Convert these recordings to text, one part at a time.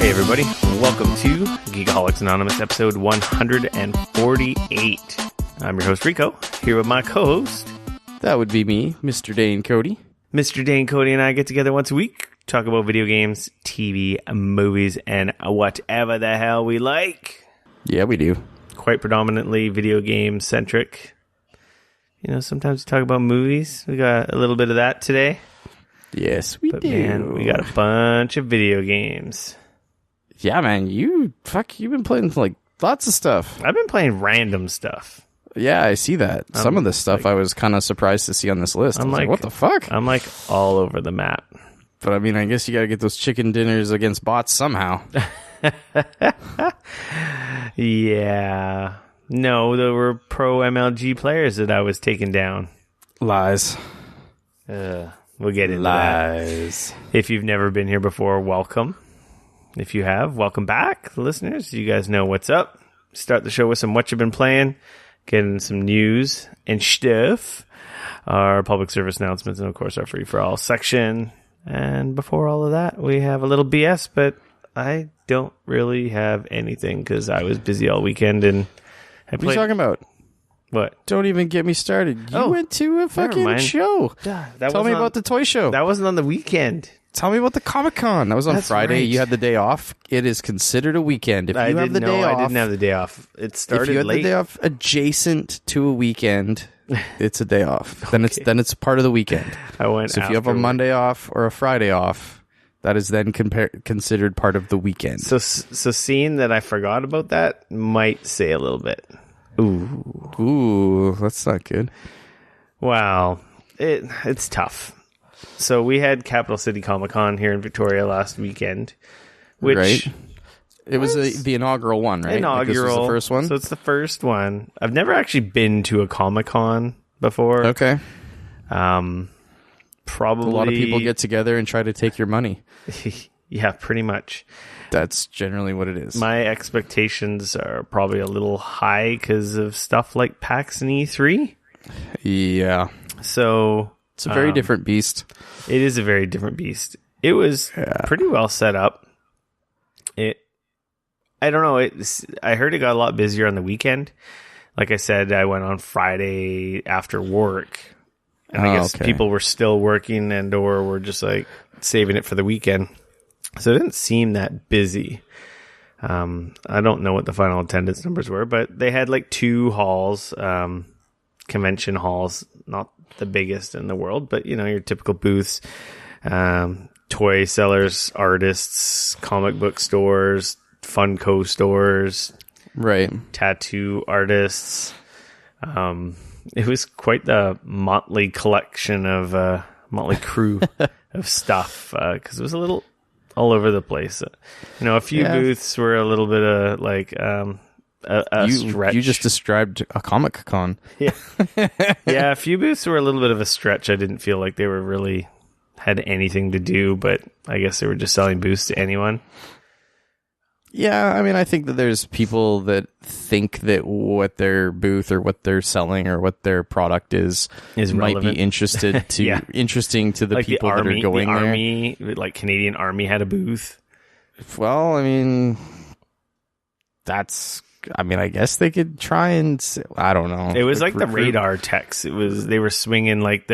Hey everybody, welcome to Geekoholics Anonymous episode 148. I'm your host Rico, here with my co-host. That would be me, Mr. Dane Cody. Mr. Dane Cody and I get together once a week, talk about video games, TV, movies, and whatever the hell we like. Yeah, we do. Quite predominantly video game centric. You know, sometimes we talk about movies. We got a little bit of that today. Yes, we do. Man, we got a bunch of video games. Yeah, man, you've been playing like lots of stuff. I've been playing random stuff. Yeah, I see that. Some of the stuff I was kind of surprised to see on this list. I'm like, what the fuck? I'm like all over the map. But I mean, I guess you got to get those chicken dinners against bots somehow. Yeah. No, there were pro MLG players that I was taking down. Lies. We'll get into Lies. that. If you've never been here before, welcome. If you have, welcome back, listeners. You guys know what's up. Start the show with some what you've been playing, getting some news and stuff, our public service announcements, and of course our free for all section. And before all of that, we have a little BS, but I don't really have anything because I was busy all weekend and I played. What are you talking about? What? Don't even get me started. You went to a fucking show. Tell me about the toy show. That wasn't on the weekend. Tell me about the Comic-Con. That was on Friday. Right. You had the day off. It is considered a weekend. If you have the day off, I didn't have the day off. It started late. If you had the day off adjacent to a weekend, it's a day off. Okay. Then it's part of the weekend. So if you have a Monday off or a Friday off, that is then considered part of the weekend. So seeing that I forgot about that might say a little bit. Ooh, that's not good. Wow, it's tough. So we had Capital City Comic-Con here in Victoria last weekend, which right. It was the inaugural one, right? Inaugural, like this was the first one. So it's the first one. I've never actually been to a Comic-Con before. Okay. Probably a lot of people get together and try to take your money. Yeah, pretty much. That's generally what it is. My expectations are probably a little high because of stuff like PAX and E3. Yeah. So it's a very different beast. It is a very different beast. It was pretty well set up. I don't know. I heard it got a lot busier on the weekend. Like I said, I went on Friday after work. And I guess people were still working and or were just like saving it for the weekend. So it didn't seem that busy. I don't know what the final attendance numbers were, but they had like 2 halls, convention halls, not the biggest in the world, but you know, your typical booths, toy sellers, artists, comic book stores, Funko stores, right? Tattoo artists. It was quite the motley collection of motley crew of stuff because it was a little all over the place. You know, a few booths were a little bit of like a stretch. You just described a Comic-Con. Yeah. Yeah, a few booths were a little bit of a stretch. I didn't feel like they were really had anything to do, but I guess they were just selling booths to anyone. Yeah, I mean, I think that there's people that think that what their booth or what they're selling or what their product is might be interesting to the like people that are going there. Army, like Canadian Army had a booth. Well, I mean, I guess they could try and I don't know. It was like the radar techs. They were swinging like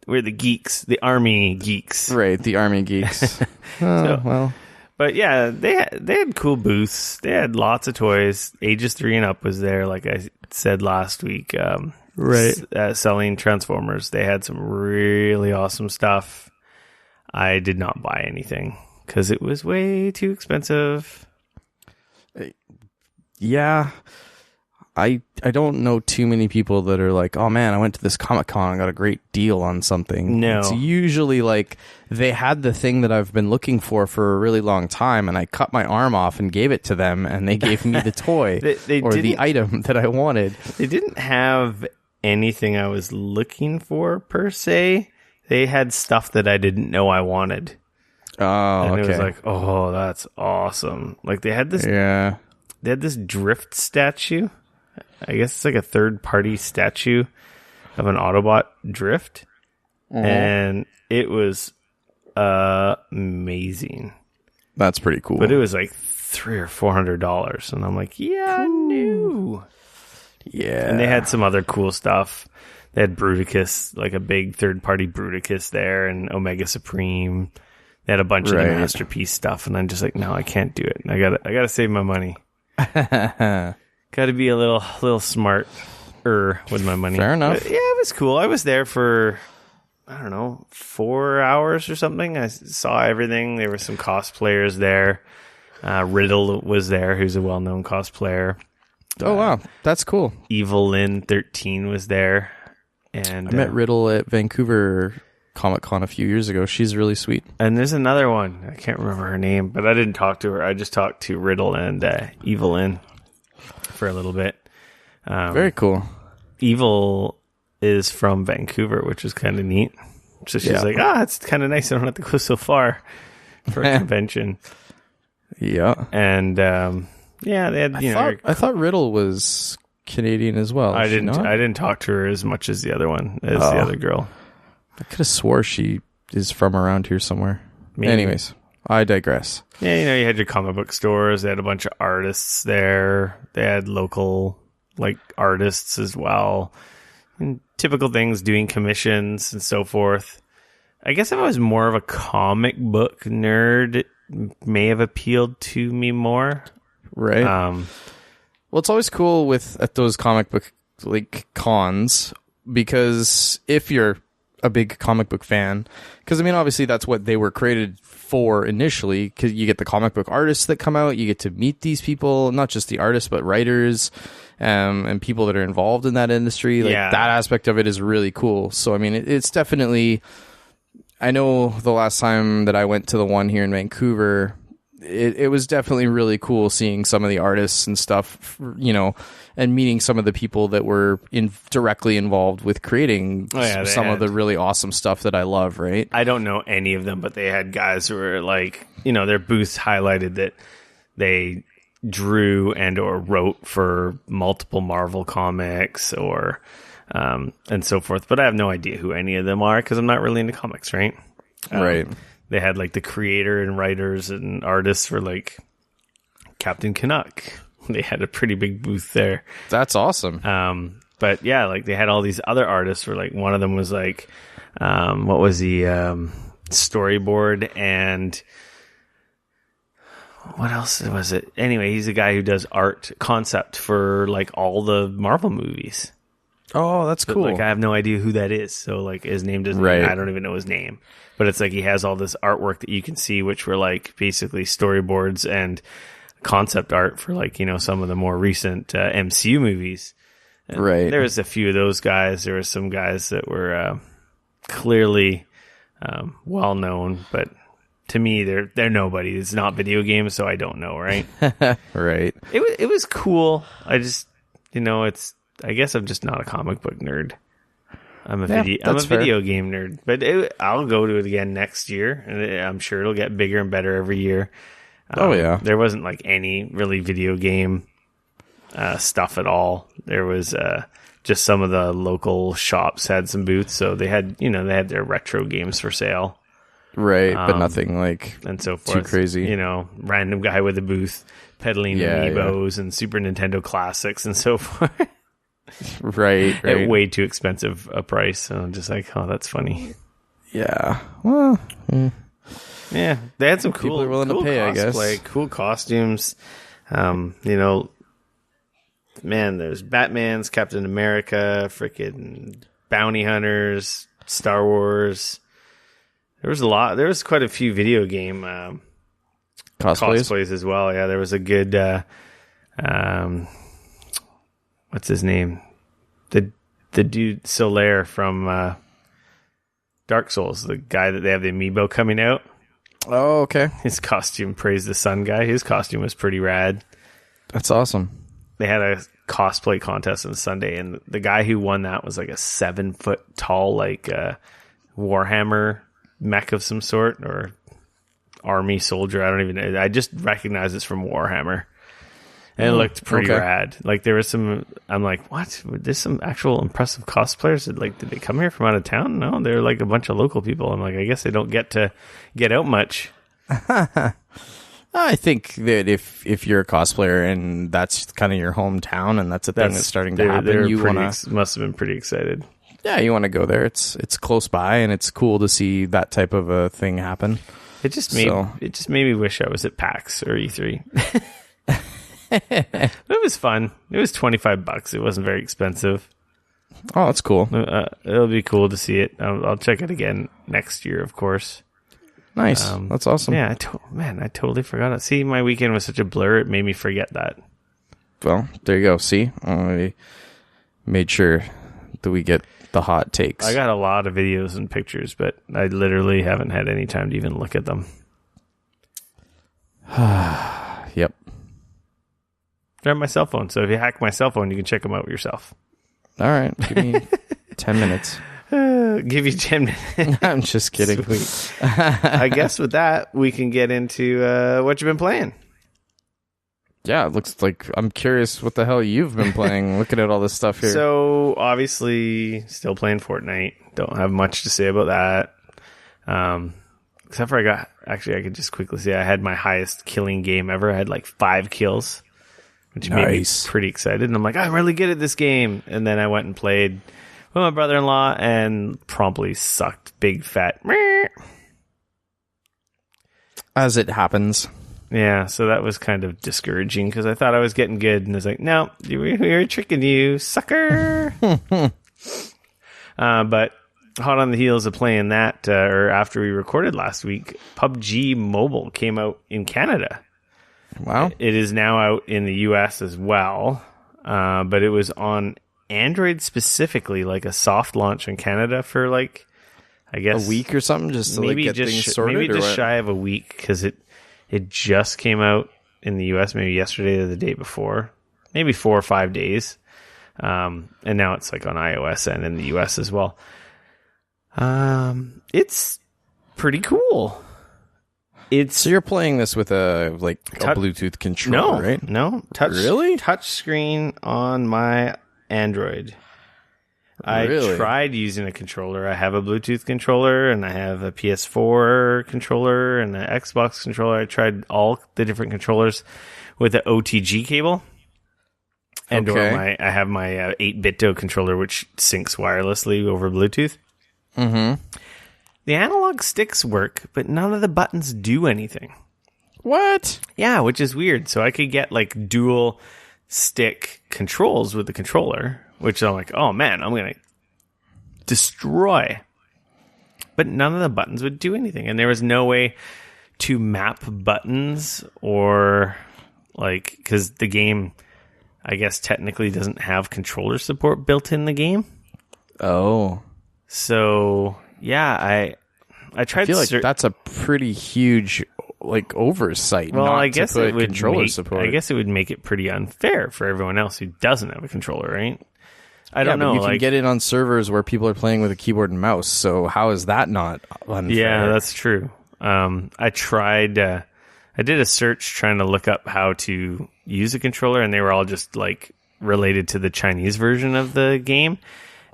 we're the geeks, the Army geeks, right? The Army geeks. Well. But yeah, they had cool booths. They had lots of toys. Ages 3 and up was there, like I said last week. Right. Selling Transformers. They had some really awesome stuff. I did not buy anything because it was way too expensive. Yeah. I don't know too many people that are like, oh man, I went to this Comic-Con and got a great deal on something. No. It's usually like they had the thing that I've been looking for a really long time and I cut my arm off and gave it to them and they gave me the toy or the item that I wanted. They didn't have anything I was looking for per se. They had stuff that I didn't know I wanted. Oh, and okay. It was like, oh, that's awesome. Like they had this drift statue. I guess it's like a third-party statue of an Autobot Drift, and it was amazing. That's pretty cool. But it was like $300 or $400, and I'm like, yeah, no. Yeah. And they had some other cool stuff. They had Bruticus, like a big third-party Bruticus there, and Omega Supreme. They had a bunch of the Masterpiece stuff, and I'm just like, no, I can't do it. I gotta save my money. Gotta be a little smarter with my money. Fair enough. But yeah, it was cool. I was there for, I don't know, 4 hours or something. I saw everything. There were some cosplayers there. Riddle was there, who's a well-known cosplayer. Oh, wow. That's cool. Evil Lynn 13 was there. And I met Riddle at Vancouver Comic-Con a few years ago. She's really sweet. And there's another one. I can't remember her name, but I didn't talk to her. I just talked to Riddle and Evil Lynn for a little bit. Very cool. Evil is from Vancouver, which is kind of neat. So she's like, it's kind of nice. I don't have to go so far for a convention. Yeah. And they had, I thought Riddle was Canadian as well. I didn't talk to her as much as the other one, the other girl. I could have swore she is from around here somewhere. Maybe. Anyways, I digress. Yeah, you had your comic book stores. They had a bunch of artists there. They had local artists as well. And typical things, doing commissions and so forth. I guess if I was more of a comic book nerd, it may have appealed to me more. Right. Well, it's always cool at those comic book cons, because if you're a big comic book fan, because I mean, obviously that's what they were created for initially, because you get the comic book artists that come out, you get to meet these people, not just the artists but writers and people that are involved in that industry. That aspect of it is really cool. So I mean, it's definitely, I know the last time that I went to the one here in Vancouver, it was definitely really cool seeing some of the artists and stuff, and meeting some of the people that were directly involved with creating some of the really awesome stuff that I love, right? I don't know any of them, but they had guys who were their booths highlighted that they drew and or wrote for multiple Marvel comics or and so forth. But I have no idea who any of them are because I'm not really into comics, right? Right. They had the creator and writers and artists for Captain Canuck. They had a pretty big booth there. That's awesome. But yeah, they had all these other artists where one of them was what was the storyboard and what else was it? Anyway, he's a guy who does art concept for all the Marvel movies. Oh, that's cool. I have no idea who that is. So his name doesn't, I don't even know his name. But it's he has all this artwork that you can see, which were basically storyboards and concept art for some of the more recent MCU movies. And right. There was a few of those guys. There were some guys that were clearly well known, but to me they're nobody. It's not video games, so I don't know, right? Right. It was cool. I just I guess I'm just not a comic book nerd. I'm a video game nerd, but I'll go to it again next year, and I'm sure it'll get bigger and better every year. There wasn't any really video game stuff at all. There was just some of the local shops had some booths, so they had their retro games for sale, right? But nothing and so forth. Too crazy, random guy with a booth peddling amiibos and Super Nintendo classics and so forth. Right. At way too expensive a price. So I'm just that's funny. Yeah. Well. Yeah, they had some people are willing to pay, cosplay, I guess. cool costumes. Man, there's Batman's, Captain America, freaking bounty hunters, Star Wars. There was a lot. There was quite a few video game cosplays as well. Yeah, there was a good. What's his name? The dude Solaire from Dark Souls, the guy that they have the amiibo coming out. Oh, okay. His costume, Praise the Sun guy. His costume was pretty rad. That's awesome. They had a cosplay contest on Sunday, and the guy who won that was a 7-foot tall, Warhammer mech of some sort, or army soldier. I don't even know. I just recognize it's from Warhammer. And it looked pretty rad. There was some, I'm what? There's some actual impressive cosplayers. Did they come here from out of town? No, they're a bunch of local people. I'm I guess they don't get to get out much. I think that if you're a cosplayer and that's kind of your hometown and that's a thing that's starting to happen, you must have been pretty excited. Yeah, you want to go there. It's close by and it's cool to see that type of a thing happen. It just made me wish I was at PAX or E3. It was fun. It was $25. It wasn't very expensive. Oh, that's cool. It'll be cool to see it. I'll check it again next year, of course. Nice. That's awesome. Yeah, I totally forgot it. See, my weekend was such a blur, it made me forget that. Well, there you go. See? I made sure that we get the hot takes. I got a lot of videos and pictures, but I literally haven't had any time to even look at them. Yep. They're on my cell phone, so if you hack my cell phone, you can check them out yourself. All right. Give me 10 minutes. Give you 10 minutes. I'm just kidding. I guess with that, we can get into what you've been playing. Yeah, it looks like I'm curious what the hell you've been playing. Looking at all this stuff here. So, obviously, still playing Fortnite. Don't have much to say about that. Except for I could just quickly say I had my highest killing game ever. I had like 5 kills, which made me pretty excited. And I'm like, I'm really good at this game. And then I went and played with my brother-in-law and promptly sucked big fat. As it happens. Yeah, so that was kind of discouraging because I thought I was getting good. And I was like, no, we were tricking you, sucker. But hot on the heels of playing that, or after we recorded last week, PUBG Mobile came out in Canada. Wow. It is now out in the US as well, but it was on Android specifically, like a soft launch in Canada for like, I guess a week or something, just to maybe like get things sorted. Maybe just shy of a week because it just came out in the US maybe yesterday or the day before, maybe 4 or 5 days, and now it's like on iOS and in the US as well. It's pretty cool. So you're playing this with a Bluetooth controller, right? No, touch screen on my Android. I tried using a controller. I have a Bluetooth controller and I have a PS4 controller and an Xbox controller. I tried all the different controllers with the OTG cable. And I have my 8-bit controller, which syncs wirelessly over Bluetooth. Mm-hmm. The analog sticks work, but none of the buttons do anything. What? Yeah, which is weird. So I could get like dual stick controls with the controller, which I'm like, oh man, I'm going to destroy. But none of the buttons would do anything. And there was no way to map buttons or like, because the game, I guess, technically doesn't have controller support built in the game. Oh. So, yeah, I tried to... I feel like that's a pretty huge like oversight. Well, not I guess to put it would controller support. I guess it would make it pretty unfair for everyone else who doesn't have a controller, right? I don't know. But you can get it on servers where people are playing with a keyboard and mouse. So how is that not unfair? Yeah, that's true. I tried. I did a search trying to look up how to use a controller, and they were all just like related to the Chinese version of the game.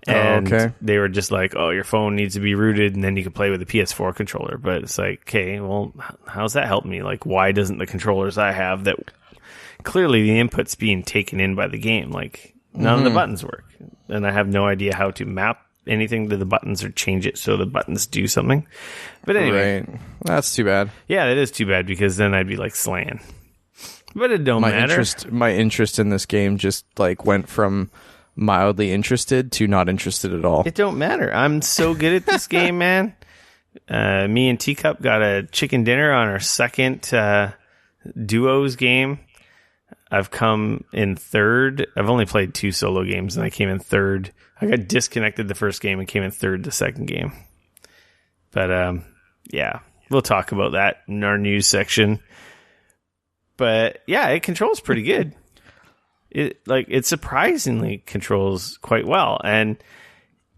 And they were just like, oh, your phone needs to be rooted, and then you can play with a PS4 controller. But it's like, okay, well, how's that help me? Like, why doesn't the controllers I have that clearly the input's being taken in by the game, like, none of the buttons work. And I have no idea how to map anything to the buttons or change it so the buttons do something. But anyway. Right. That's too bad. Yeah, it is too bad because then I'd be like slaying. But it don't matter. My interest in this game just like went from mildly interested to not interested at all. It don't matter. I'm so good at this game, man. Me and Teacup got a chicken dinner on our second duos game. I've come in third. I've only played 2 solo games, and I came in third. I got disconnected the first game and came in third the second game. But, yeah, we'll talk about that in our news section. But, yeah, it controls pretty good. It surprisingly controls quite well, and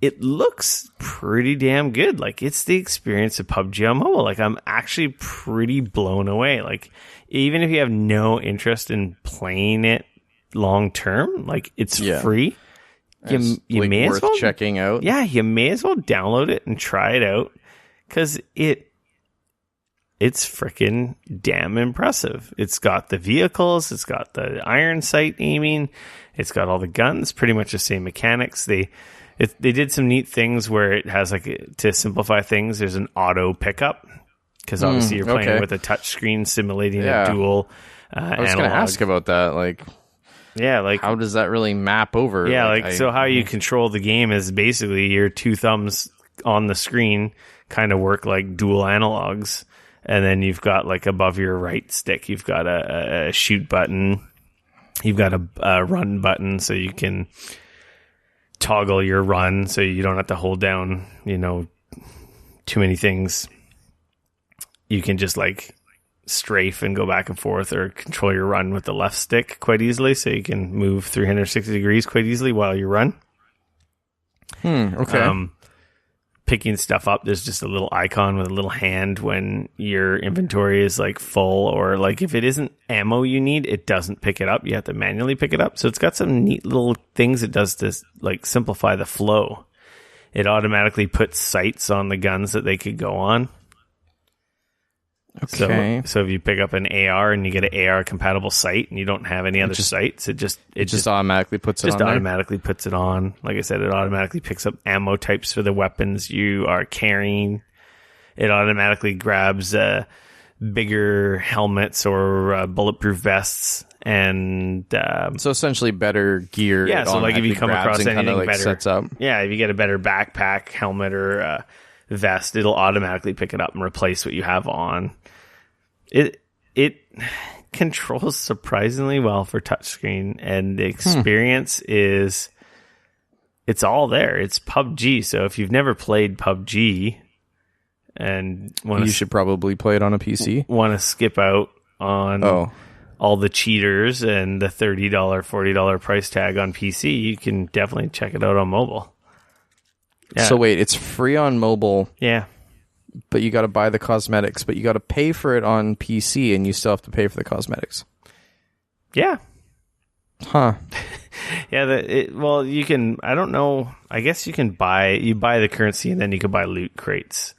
it looks pretty damn good. Like, it's the experience of PUBG on mobile. Like, I'm actually pretty blown away. Like, even if you have no interest in playing it long term, like, it's free. You like may worth as well checking out. Yeah, you may as well download it and try it out because it's freaking damn impressive. It's got the vehicles, it's got the iron sight aiming, it's got all the guns, pretty much the same mechanics. They did some neat things where it has, like, to simplify things, there's an auto pickup, because obviously you're playing with a touch screen simulating a dual I was going to ask about that, like, yeah, like, how does that really map over? Yeah, so how you control the game is basically your two thumbs on the screen kind of work like dual analogs, and then you've got, like, above your right stick, you've got a shoot button, you've got a run button, so you can toggle your run, so you don't have to hold down, too many things. You can just, like, strafe and go back and forth, or control your run with the left stick quite easily, so you can move 360 degrees quite easily while you run. Okay. Picking stuff up, there's just a little icon with a little hand when your inventory is, like, full, or, like, if it isn't ammo you need, it doesn't pick it up. You have to manually pick it up. So it's got some neat little things it does to, like, simplify the flow. It automatically puts sights on the guns that they could go on. Okay. So if you pick up an AR and you get an AR compatible sight and you don't have any other sights, it just automatically puts it on. Automatically puts it on. Like I said, it automatically picks up ammo types for the weapons you are carrying. It automatically grabs bigger helmets or bulletproof vests, and so essentially better gear. Yeah. So, like, if you come across anything better, sets up. Yeah, if you get a better backpack, helmet, or vest, it'll automatically pick it up and replace what you have on. It controls surprisingly well for touchscreen, and the experience is, it's all there. It's PUBG, so if you've never played PUBG and you should probably play it on a PC. Want to skip out on all the cheaters and the $30, $40 price tag on PC, you can definitely check it out on mobile. Yeah. So wait, it's free on mobile. Yeah. But you got to buy the cosmetics, but you got to pay for it on PC, and you still have to pay for the cosmetics. Yeah. Huh. Yeah. Well, you can, I don't know. I guess you buy the currency, and then you can buy loot crates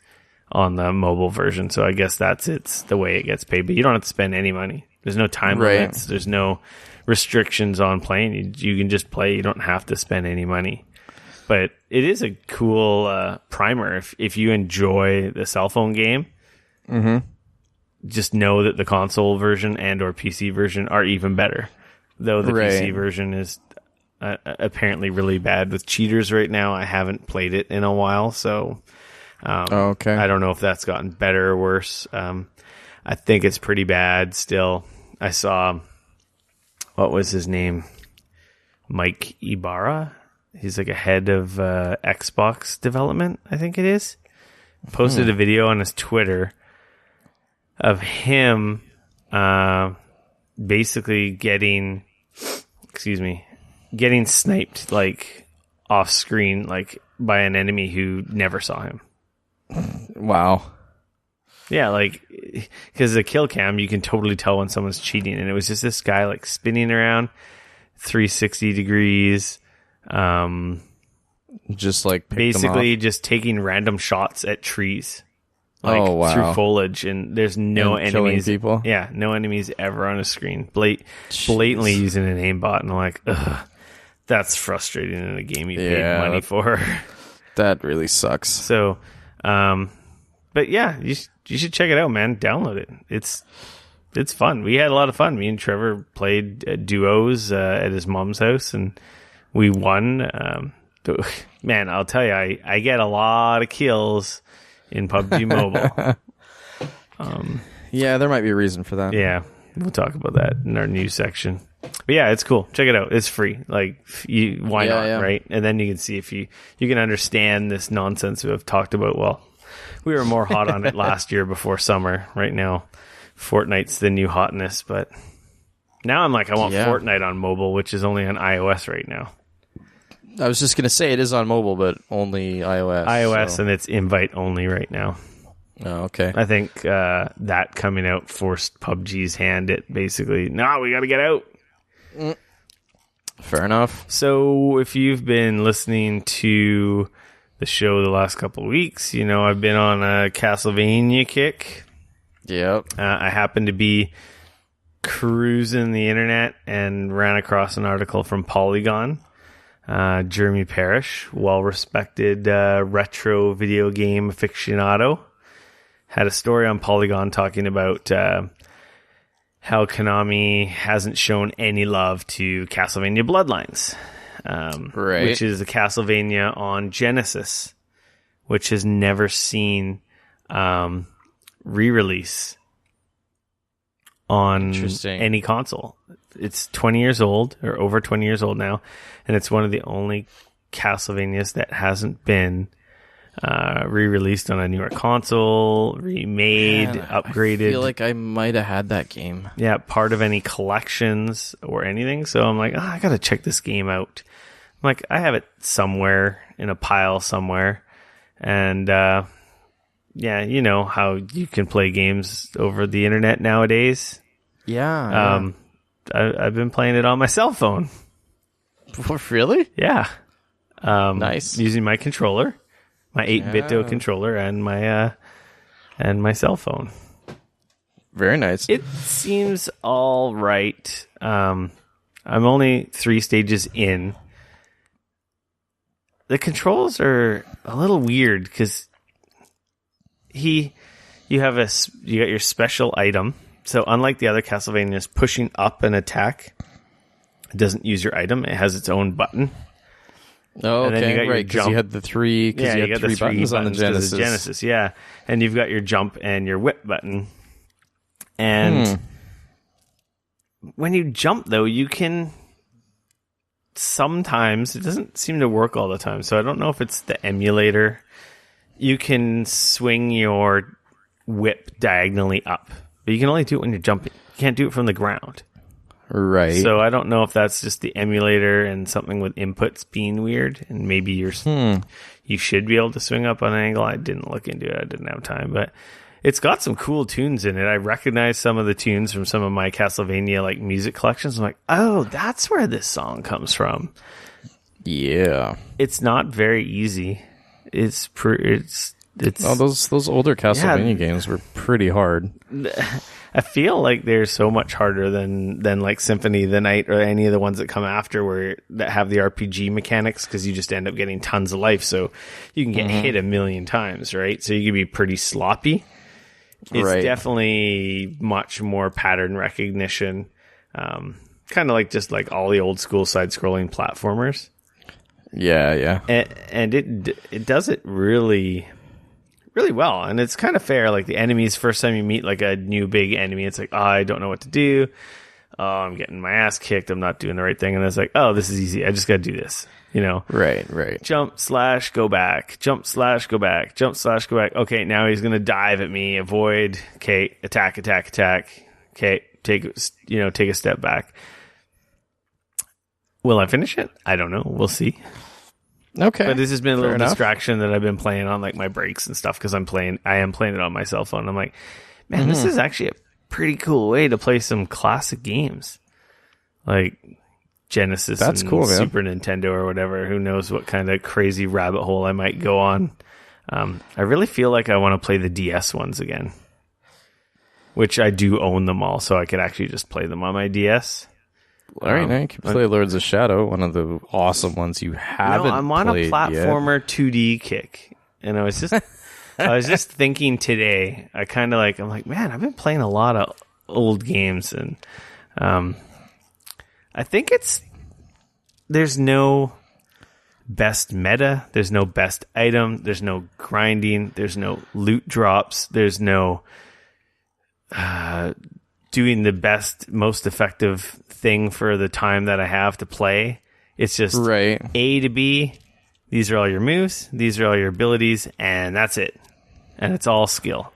on the mobile version. So I guess it's the way it gets paid, but you don't have to spend any money. There's no time limits. There's no restrictions on playing. You can just play. You don't have to spend any money. But it is a cool primer if you enjoy the cell phone game. Mm-hmm. Just know that the console version and or PC version are even better. Though the PC version is apparently really bad with cheaters right now. I haven't played it in a while, so okay. I don't know if that's gotten better or worse. I think it's pretty bad still. I saw, what was his name? Mike Ibarra? He's like a head of Xbox development, I think it is. Posted a video on his Twitter of him basically getting sniped, like, off screen, like, by an enemy who never saw him. Wow. Yeah, like, because the kill cam, you can totally tell when someone's cheating, and it was just this guy, like, spinning around 360 degrees. Just like basically just taking random shots at trees, like, through foliage, and there's no enemies. People. Yeah, no enemies ever on a screen. Blatantly using an aimbot, and I'm like, ugh, that's frustrating in a game you paid money for. That really sucks. So, but yeah, you should check it out, man. Download it. It's fun. We had a lot of fun. Me and Trevor played duos at his mom's house, and we won. Man, I'll tell you, I get a lot of kills in PUBG Mobile. Yeah, there might be a reason for that. Yeah, we'll talk about that in our news section. But yeah, it's cool. Check it out. It's free. Like, why not, right? And then you can see if you can understand this nonsense we have talked about. Well, we were more hot on it last year before summer. Right now, Fortnite's the new hotness. But now I'm like, I want Fortnite on mobile, which is only on iOS right now. I was just going to say it is on mobile, but only iOS. And it's invite only right now. Oh, okay. I think that coming out forced PUBG's hand. It basically, we got to get out. Fair enough. So if you've been listening to the show the last couple of weeks, I've been on a Castlevania kick. Yep. I happened to be cruising the internet and ran across an article from Polygon. Jeremy Parrish, well-respected retro video game aficionado, had a story on Polygon talking about how Konami hasn't shown any love to Castlevania Bloodlines, which is a Castlevania on Genesis, which has never seen re-release on any console. It's 20 years old, or over 20 years old now, and it's one of the only Castlevanias that hasn't been re-released on a newer console, remade, upgraded. I feel like I might have had that game. Yeah, part of any collections or anything. So I'm like, I gotta check this game out. I'm like, I have it somewhere in a pile somewhere. And yeah, you know how you can play games over the internet nowadays. Yeah. I've been playing it on my cell phone. Really? Yeah. Nice. Using my controller. My 8-bit controller and my cell phone. Very nice. It seems all right. I'm only 3 stages in. The controls are a little weird because you got your special item. So unlike the other Castlevanias, pushing up an attack, it doesn't use your item. It has its own button. Oh, okay, right, because you had the three, you got the three buttons on the Genesis. Yeah, and you've got your jump and your whip button. And when you jump, though, you can sometimes, it doesn't seem to work all the time, so I don't know if it's the emulator. You can swing your whip diagonally up, but you can only do it when you're jumping. You can't do it from the ground. Right. So I don't know if that's just the emulator and something with inputs being weird, and maybe you should be able to swing up on an angle. I didn't look into it. I didn't have time, but it's got some cool tunes in it. I recognize some of the tunes from some of my Castlevania like music collections. I'm like, oh, that's where this song comes from. Yeah. It's not very easy. It's those older Castlevania games were pretty hard. I feel like they're so much harder than like Symphony of the Night or any of the ones that come after that have the RPG mechanics, because you just end up getting tons of life, so you can get hit a million times, right? So you can be pretty sloppy. It's definitely much more pattern recognition, kind of like just like all the old school side-scrolling platformers. Yeah. And it does it really well, and it's kind of fair. Like the enemies, first time you meet like a new big enemy, it's like, I don't know what to do. Oh, I'm getting my ass kicked. I'm not doing the right thing. And it's like, oh, this is easy. I just got to do this. You know? Right. Jump / go back. Jump / go back. Jump / go back. Okay, now he's gonna dive at me. Avoid. Okay, attack. Okay, take a step back. Will I finish it? I don't know. We'll see. Okay, but this has been a little distraction that I've been playing on like my breaks and stuff, because I am playing it on my cell phone. I'm like, man, this is actually a pretty cool way to play some classic games like Genesis and Super Nintendo or whatever. Who knows what kind of crazy rabbit hole I might go on. I really feel like I want to play the DS ones again, which I do own them all, so I could actually just play them on my DS. All right, now you can play Lords of Shadow, one of the awesome ones you haven't. I'm on a platformer 2D kick, and I was just thinking today. I'm like, man, I've been playing a lot of old games, and I think there's no best meta, there's no best item, there's no grinding, there's no loot drops, there's no doing the best, most effective thing for the time that I have to play. It's just A to B. These are all your moves. These are all your abilities, and that's it. And it's all skill.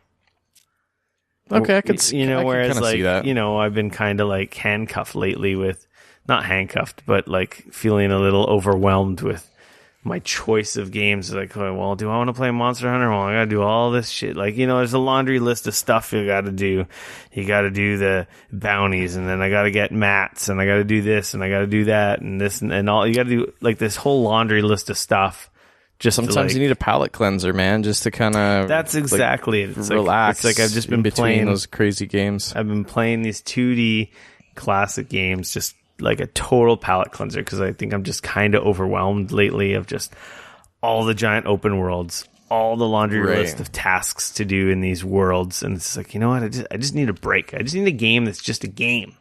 Okay, I could see. Whereas like see that. I've been kind of like handcuffed lately with, not handcuffed, but like feeling a little overwhelmed with my choice of games. Like, well, do I want to play Monster Hunter? Well, I got to do all this shit. Like, there's a laundry list of stuff you got to do. You got to do the bounties, and then I got to get mats, and I got to do this, and I got to do that, and this, and all. You got to do like this whole laundry list of stuff Just sometimes you need a palate cleanser, man, just to kind of. That's exactly it. It's relax. It's like I've just been playing those crazy games. I've been playing these 2D classic games, just like a total palate cleanser, because I think I'm just kind of overwhelmed lately of just all the giant open worlds, all the laundry list of tasks to do in these worlds, and it's like, you know what? I just need a break. I just need a game that's just a game,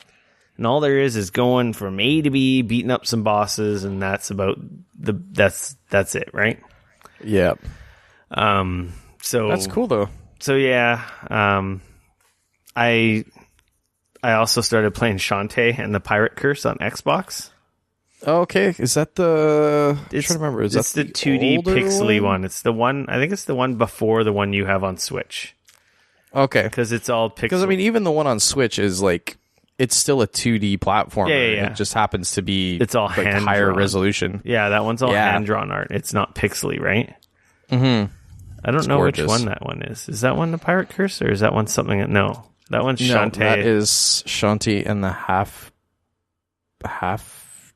and all there is going from A to B, beating up some bosses, and that's about that's it, right? Yeah. So that's cool though. So yeah, I also started playing Shantae and the Pirate Curse on Xbox. Okay, is that the? I'm trying to remember. Is that the 2D pixely one? It's the one. I think it's the one before the one you have on Switch. Okay, because it's all pixel. Because I mean, even the one on Switch is like it's still a 2D platformer. Yeah. It just happens to be it's all like higher resolution. Yeah, that one's all hand drawn art. It's not pixely, right? Mm-hmm. I don't know gorgeous. Which one that one is. Is that one the Pirate Curse, or is that one something? No, that one's Shantae. That is Shantae and the half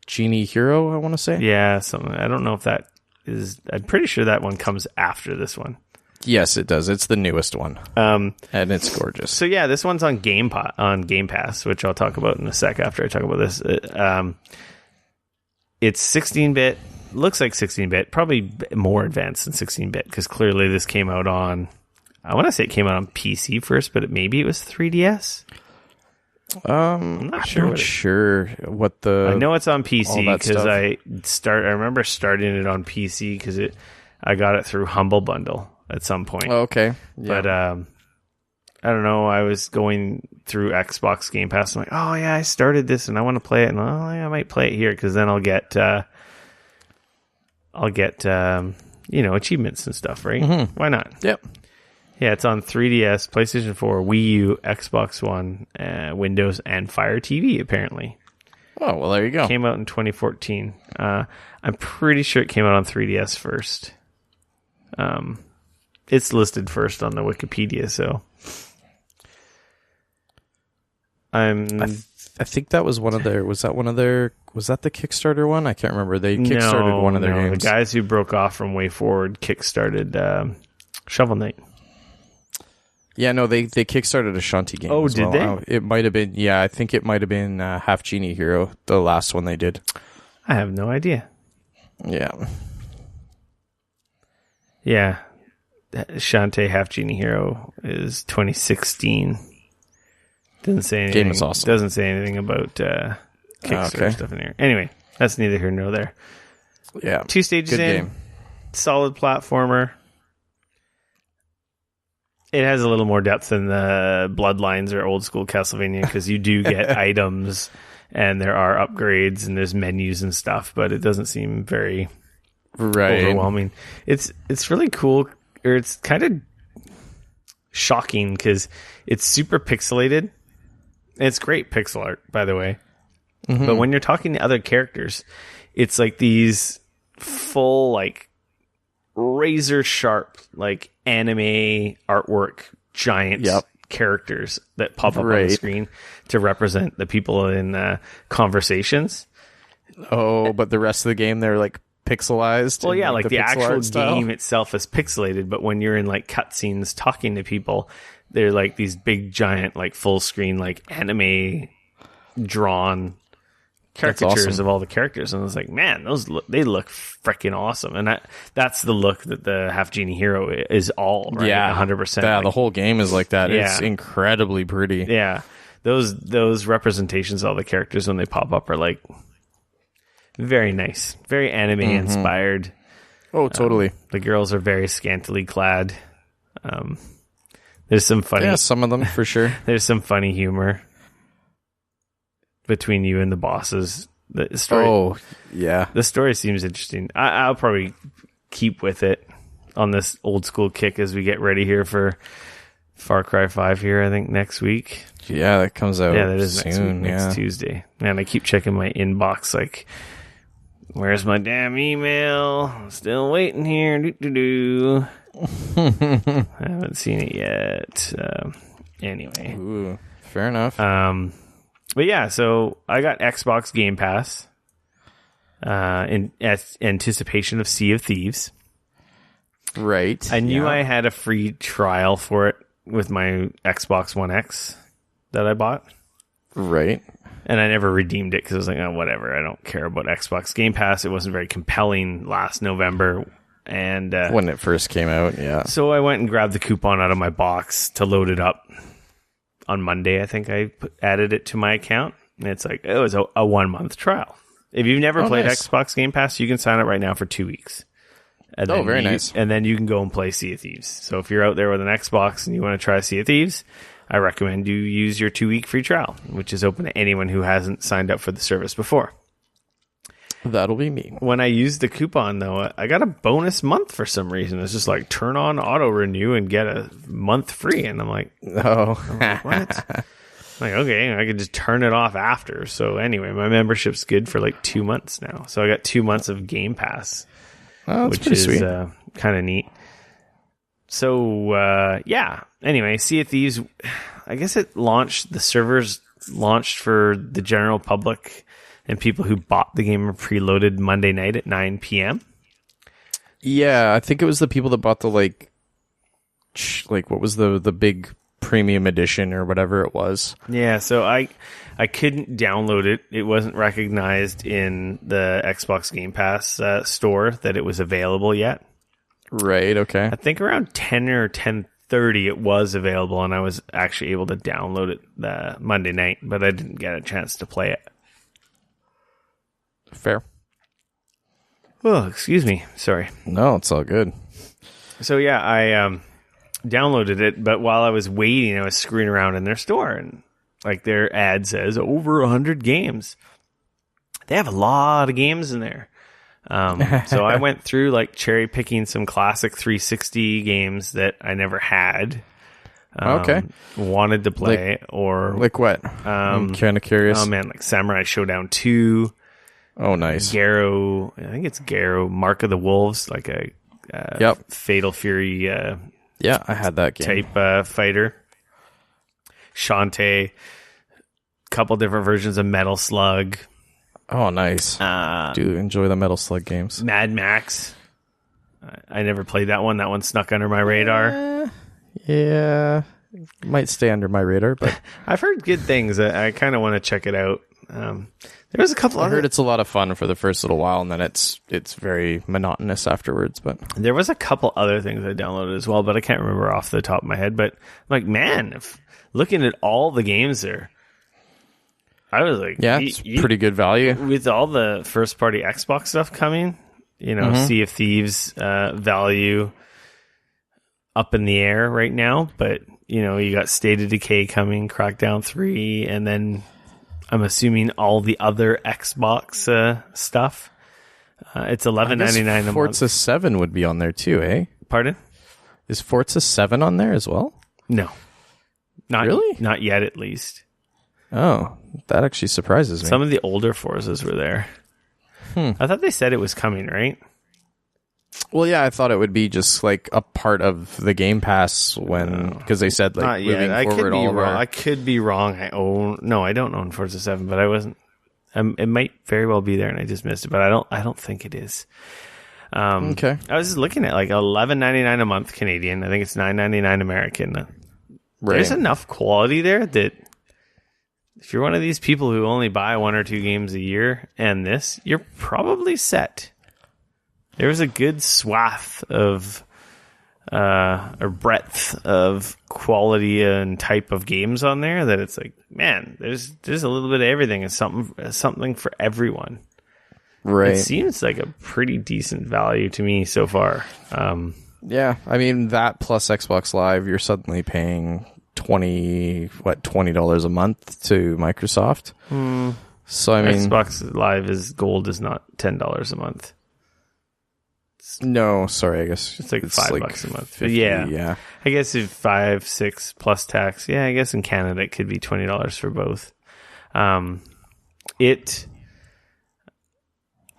genie hero, I want to say. Yeah, something. I don't know if that is. I'm pretty sure that one comes after this one. Yes, it does. It's the newest one, and it's gorgeous. So yeah, this one's on Game Pass, which I'll talk about in a sec after I talk about this. It's 16-bit. Looks like 16-bit, probably more advanced than 16-bit, because clearly this came out on. I want to say it came out on PC first, but maybe it was 3DS. I'm not sure what the. I know it's on PC because I remember starting it on PC because I got it through Humble Bundle at some point. Oh, okay, yeah. But I don't know. I was going through Xbox Game Pass. I'm like, oh yeah, I started this and I want to play it, and I might play it here because then I'll get achievements and stuff, right? Mm-hmm. Why not? Yep. Yeah, it's on 3DS, PlayStation 4, Wii U, Xbox One, Windows, and Fire TV, apparently. Oh, well, there you go. Came out in 2014. I'm pretty sure it came out on 3DS first. It's listed first on the Wikipedia, so... I think that was one of their... Was that the Kickstarter one? I can't remember. They kickstarted one of their games. The guys who broke off from Way Forward kickstarted Shovel Knight. Yeah, no, they kickstarted a Shantae game. Oh, did they? It might have been. Yeah, I think it might have been Half Genie Hero, the last one they did. I have no idea. Yeah. Yeah. Shantae Half Genie Hero is 2016. Doesn't say anything. Game is awesome. Doesn't say anything about Kickstarter stuff in here. Anyway, that's neither here nor there. Yeah. 2 stages Good in. Game. Solid platformer. It has a little more depth than the Bloodlines or old school Castlevania because you do get items and there are upgrades and there's menus and stuff, but it doesn't seem very overwhelming. It's really cool, or it's kind of shocking because it's super pixelated. It's great pixel art, by the way. Mm-hmm. But when you're talking to other characters, it's like these full, like, razor sharp, like, anime artwork giant characters that pop up on the screen to represent the people in conversations. Oh, but the rest of the game, they're, like, pixelized. Well, yeah, like the actual game itself is pixelated, but when you're in, like, cutscenes talking to people, they're, like, these big, giant, like, full screen, like, anime drawn caricatures of all the characters, and I was like, man, they look freaking awesome, and that's the look that the Half Genie Hero is all, right? 100%. Yeah, the whole game is like that. Yeah. It's incredibly pretty. Yeah, those representations of all the characters when they pop up are like very nice, very anime inspired. Oh, totally. The girls are very scantily clad. There's some funny, some of them for sure. There's some funny humor between you and the bosses. The story, the story seems interesting. I'll probably keep with it on this old school kick as we get ready here for Far Cry 5 here, I think, next week. Yeah, that comes out that is soon, next Tuesday. Man, I keep checking my inbox like, where's my damn email? I'm still waiting here. I haven't seen it yet. Anyway. Ooh, fair enough. But yeah, so I got Xbox Game Pass in anticipation of Sea of Thieves. Right. I knew I had a free trial for it with my Xbox One X that I bought. Right. And I never redeemed it because I was like, oh, whatever. I don't care about Xbox Game Pass. It wasn't very compelling last November. And when it first came out, yeah. So I went and grabbed the coupon out of my box to load it up. On Monday, I think I added it to my account. And it's like, it was a 1-month trial. If you've never played Xbox Game Pass, you can sign up right now for 2 weeks. And very nice. And then you can go and play Sea of Thieves. So if you're out there with an Xbox and you want to try Sea of Thieves, I recommend you use your 2-week free trial, which is open to anyone who hasn't signed up for the service before. That'll be me. When I used the coupon, though, I got a bonus month for some reason. It's just like turn on auto renew and get a month free. And I'm like, what? I'm like, okay, I could just turn it off after. So anyway, my membership's good for like 2 months now. So I got 2 months of Game Pass, which is kind of neat. So, yeah. Anyway, Sea of Thieves, I guess the servers launched for the general public and people who bought the game are preloaded Monday night at 9 p.m. Yeah, I think it was the people that bought the like what was the big premium edition or whatever it was. Yeah, so I couldn't download it. It wasn't recognized in the Xbox Game Pass store that it was available yet. Right, okay. I think around 10 or 10:30 it was available, and I was actually able to download it Monday night, but I didn't get a chance to play it. Fair. Oh, excuse me. Sorry. No, it's all good. So yeah, I downloaded it, but while I was waiting, I was screwing around in their store, and like their ad says over 100 games. They have a lot of games in there. So I went through like cherry picking some classic 360 games that I never had. Wanted to play like what? I'm kind of curious. Oh man, like Samurai Showdown 2. Oh, nice. Garrow, I think it's Garrow, Mark of the Wolves, like a Fatal Fury I had that game. Type fighter. Shantae, couple different versions of Metal Slug. Oh, nice. Do enjoy the Metal Slug games. Mad Max. I never played that one. That one snuck under my radar. Yeah. Might stay under my radar, but I've heard good things. I kind of want to check it out. There was a couple. I heard it's a lot of fun for the first little while, and then it's very monotonous afterwards. But there was a couple other things I downloaded as well, but I can't remember off the top of my head. But I'm like, man, looking at all the games there, I was like, yeah, it's pretty good value with all the first party Xbox stuff coming. You know, Sea of Thieves value up in the air right now, but you know, you got State of Decay coming, Crackdown 3, and then I'm assuming all the other Xbox stuff. It's $11.99 a month. Forza 7 would be on there too, eh? Pardon? Is Forza 7 on there as well? No. Not really? Not yet, at least. Oh, that actually surprises me. Some of the older Forzas were there. I thought they said it was coming, right? Well, yeah, I thought it would be just like a part of the Game Pass because they said like moving forward all wrong. I could be wrong. I don't own Forza 7, but I wasn't. It might very well be there, and I just missed it. But I don't think it is. Okay. I was just looking at like $11.99 a month Canadian. I think it's $9.99 American. Right. There's enough quality there that if you're one of these people who only buy 1 or 2 games a year and this, you're probably set. There was a good swath of or breadth of quality and type of games on there that it's like, man, there's a little bit of everything. It's something for everyone. Right. It seems like a pretty decent value to me so far. Yeah, I mean that plus Xbox Live, you're suddenly paying $20 a month to Microsoft. So I mean, Xbox Live Gold is not $10 a month. No, sorry, I guess it's like $5 a month. 50, yeah. I guess if 5, 6 plus tax. Yeah, I guess in Canada it could be $20 for both. I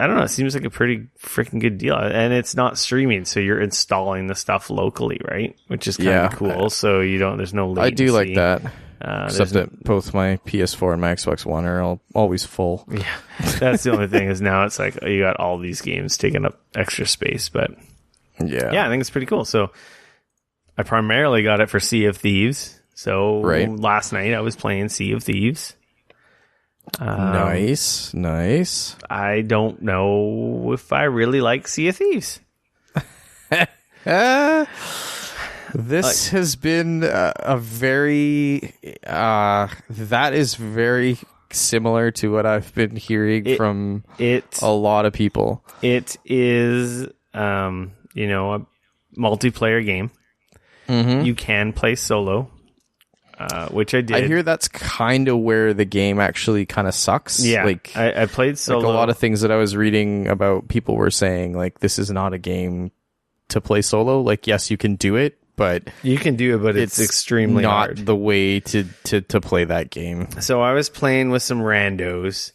don't know. It seems like a pretty freaking good deal, and it's not streaming, so you're installing the stuff locally, right? Which is kind of cool. So there's no latency. I do like that. Except that both my PS4 and my Xbox One are always full. Yeah, that's the only thing is now it's like you got all these games taking up extra space, but Yeah, I think it's pretty cool. So I primarily got it for Sea of Thieves. So last night I was playing Sea of Thieves. Nice. I don't know if I really like Sea of Thieves. This has been a very that is very similar to what I've been hearing from a lot of people. It is a multiplayer game. Mm-hmm. You can play solo, which I did. I hear that's kind of where the game actually kind of sucks. Yeah, like I played solo. Like a lot of things that I was reading about, people were saying like this is not a game to play solo. Like, yes, you can do it, but you can do it, but it's extremely not hard. The way to play that game. So I was playing with some randos,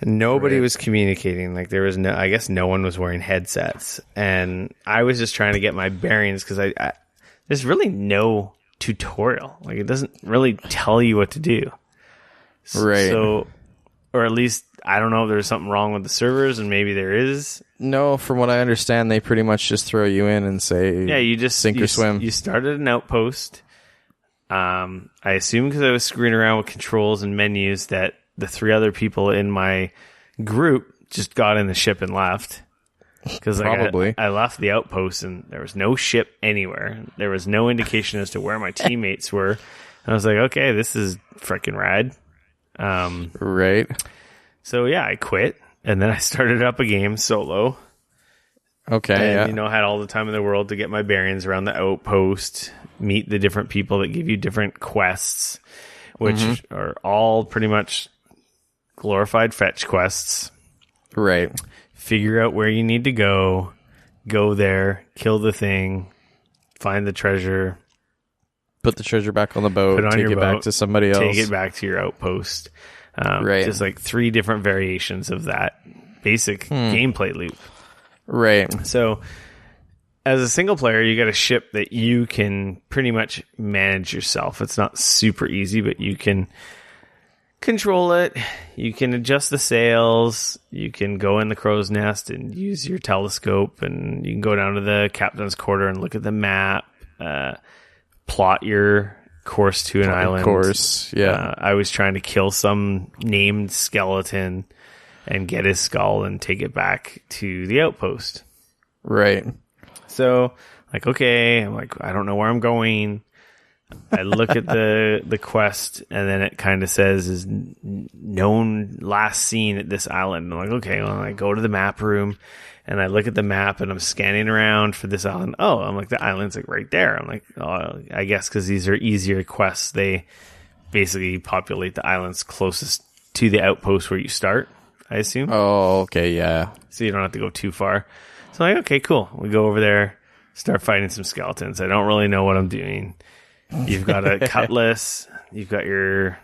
and nobody was communicating. Like there was I guess no one was wearing headsets, and I was just trying to get my bearings because I there's really no tutorial. Like it doesn't really tell you what to do. Right. So, or at least I don't know if there's something wrong with the servers, and maybe there is. No, from what I understand, they pretty much just throw you in and say, yeah, you just sink or swim. You started an outpost. I assume because I was screwing around with controls and menus that the 3 other people in my group just got in the ship and left. Because I left the outpost and there was no ship anywhere. There was no indication as to where my teammates were. And I was like, okay, this is freaking rad. Right. So yeah, I quit. And then I started up a game solo. Okay. And, had all the time in the world to get my bearings around the outpost, meet the different people that give you different quests, which are all pretty much glorified fetch quests. Right. Figure out where you need to go there, kill the thing, find the treasure. Put the treasure back on the boat, take it back to somebody else. Take it back to your outpost. Right. Just like 3 different variations of that basic gameplay loop. Right. So as a single player, you got a ship that you can pretty much manage yourself. It's not super easy, but you can control it. You can adjust the sails. You can go in the crow's nest and use your telescope, and you can go down to the captain's quarter and look at the map, plot your course to an island. Yeah. I was trying to kill some named skeleton and get his skull and take it back to the outpost. Right. So, like, okay, I'm like, I don't know where I'm going. I look at the quest, and then it kind of says is known last seen at this island. I'm like, okay, well, I go to the map room, and I look at the map, and I'm scanning around for this island. Oh, I'm like, the island's like right there. I'm like, oh, I guess because these are easier quests, they basically populate the islands closest to the outpost where you start, I assume. Oh, okay, yeah. So you don't have to go too far. So I'm like, okay, cool. We go over there, start fighting some skeletons. I don't really know what I'm doing. You've got a cutlass. You've got your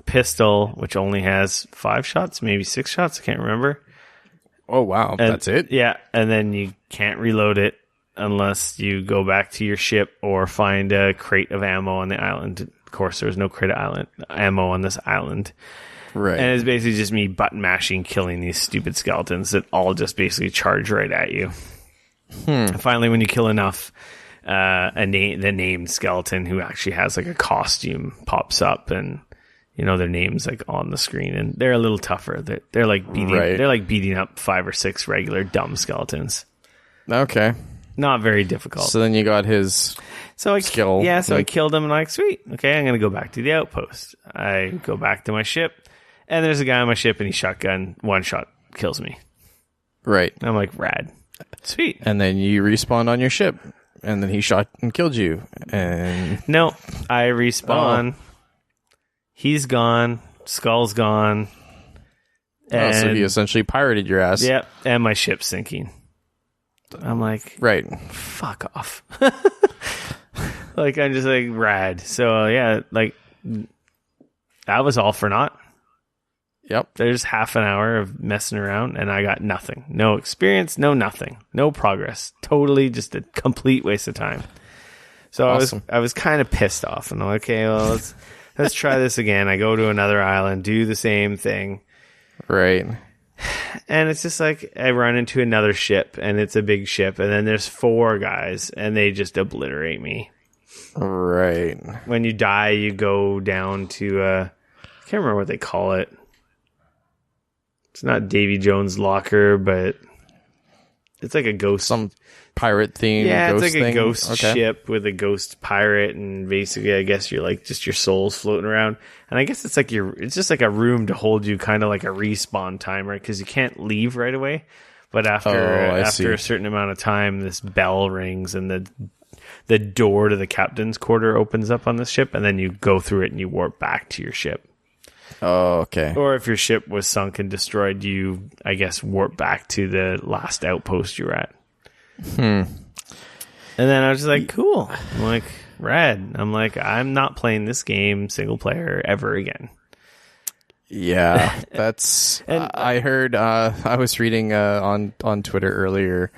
pistol, which only has 5 shots, maybe 6 shots. I can't remember. Oh, wow. And, that's it? Yeah. And then you can't reload it unless you go back to your ship or find a crate of ammo on the island. Of course, there's no crate of ammo on this island. Right. And it's basically just me button mashing, killing these stupid skeletons that all just basically charge right at you. And finally, when you kill enough, the named skeleton who actually has like a costume pops up, and their name's like on the screen, and they're a little tougher. They're like beating up 5 or 6 regular dumb skeletons. Okay. Not very difficult. So then you got his skill. Yeah, so I killed him, and I'm like, sweet. Okay, I'm going to go back to the outpost. I go back to my ship, and there's a guy on my ship, and he shotgun, 1 shot, kills me. Right. I'm like, rad. Sweet. And then you respawn on your ship, and then he shot and killed you. And no, I respawn. Oh. He's gone. Skull's gone. And, so he essentially pirated your ass. Yep, and my ship's sinking. I'm like, right, fuck off. Like, I'm just like, rad. So, yeah, like, that was all for naught. Yep. There's half an hour of messing around, and I got nothing. No experience, no nothing. No progress. Totally just a complete waste of time. So awesome. I was kind of pissed off, and I'm like, okay, well, let's try this again. I go to another island, do the same thing. Right. And it's just like I run into another ship, and it's a big ship, and then there's 4 guys, and they just obliterate me. Right. When you die, you go down to I can't remember what they call it. It's not Davy Jones' locker, but it's like a ghost. Some pirate theme. Yeah, ghost it's like thing. a ghost ship with a ghost pirate, and basically, I guess you're like just your soul's floating around. And I guess it's like it's just like a room to hold you, kind of like a respawn timer, because you can't leave right away. But after a certain amount of time, this bell rings, and the door to the captain's quarter opens up on the ship, and then you go through it and you warp back to your ship. Oh, okay. Or if your ship was sunk and destroyed, you, I guess, warp back to the last outpost you were at. And then I was just like, cool. I'm like, rad. I'm like, I'm not playing this game single player ever again. Yeah, that's... and I heard, I was reading on Twitter earlier,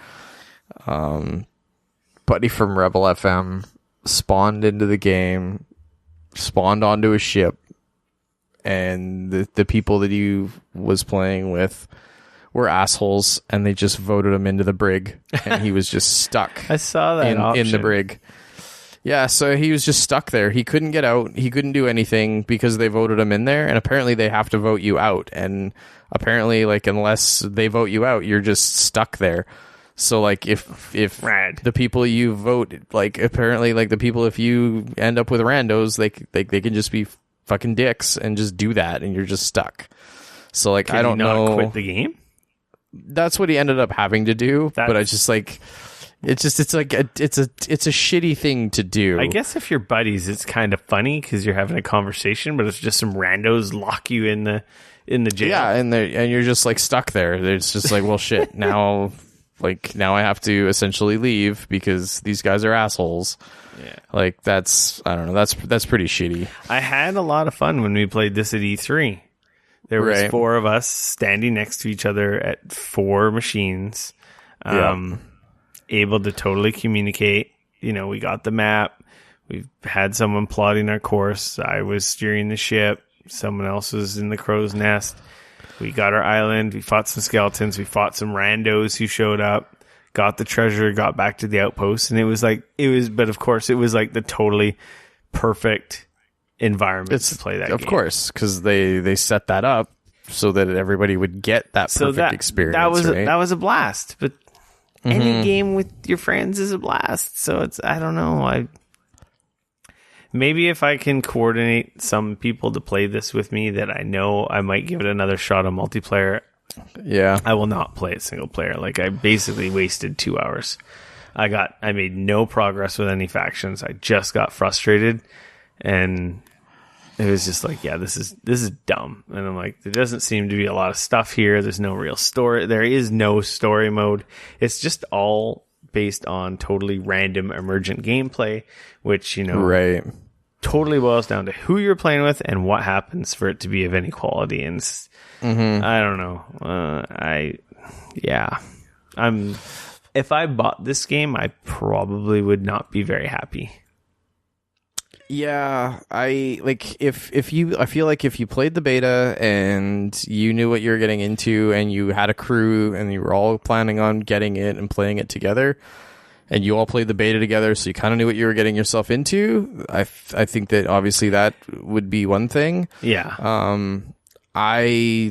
buddy from Rebel FM spawned into the game, spawned onto a ship, and the people that he was playing with were assholes, and they just voted him into the brig, and he was just stuck. I saw that in the brig. Yeah, so he was just stuck there. He couldn't get out. He couldn't do anything because they voted him in there, and apparently they have to vote you out. And apparently, like, unless they vote you out, you're just stuck there. So, like, if Rad. the people you vote, like, apparently, like, the people, if you end up with randos, they can just be fucking dicks and just do that, and you're just stuck. So, like, I don't know. Quit the game? That's what he ended up having to do. But I just, like... it's a shitty thing to do. I guess if you're buddies, it's kind of funny because you're having a conversation, but it's just some randos lock you in the jail. Yeah, and you're just like stuck there. It's just like, well, shit. Now I have to essentially leave because these guys are assholes. Yeah, like I don't know. That's pretty shitty. I had a lot of fun when we played this at E3. There was 4 of us standing next to each other at 4 machines. Able to totally communicate. You know, we got the map. We've had someone plotting our course. I was steering the ship. Someone else was in the crow's nest. We got our island. We fought some skeletons. We fought some randos who showed up. Got the treasure. Got back to the outpost. And but of course, it was like the totally perfect environment to play that game. Of course, because they set that up so that everybody would get that perfect experience. That was a blast. But any game with your friends is a blast. So I don't know. Maybe if I can coordinate some people to play this with me that I know, I might give it another shot on multiplayer. Yeah. I will not play it single player. Like, I basically wasted 2 hours. I made no progress with any factions. I just got frustrated, and it was just like, yeah, this is dumb. And I'm like, there doesn't seem to be a lot of stuff here. There's no real story. There is no story mode. It's just all based on totally random emergent gameplay, which, totally boils down to who you're playing with and what happens for it to be of any quality. And I don't know. If I bought this game, I probably would not be very happy. Yeah, I feel like if you played the beta and you knew what you were getting into and you had a crew and you were all planning on getting it and playing it together and you all played the beta together, so you kind of knew what you were getting yourself into, I think that obviously that would be one thing. Yeah. I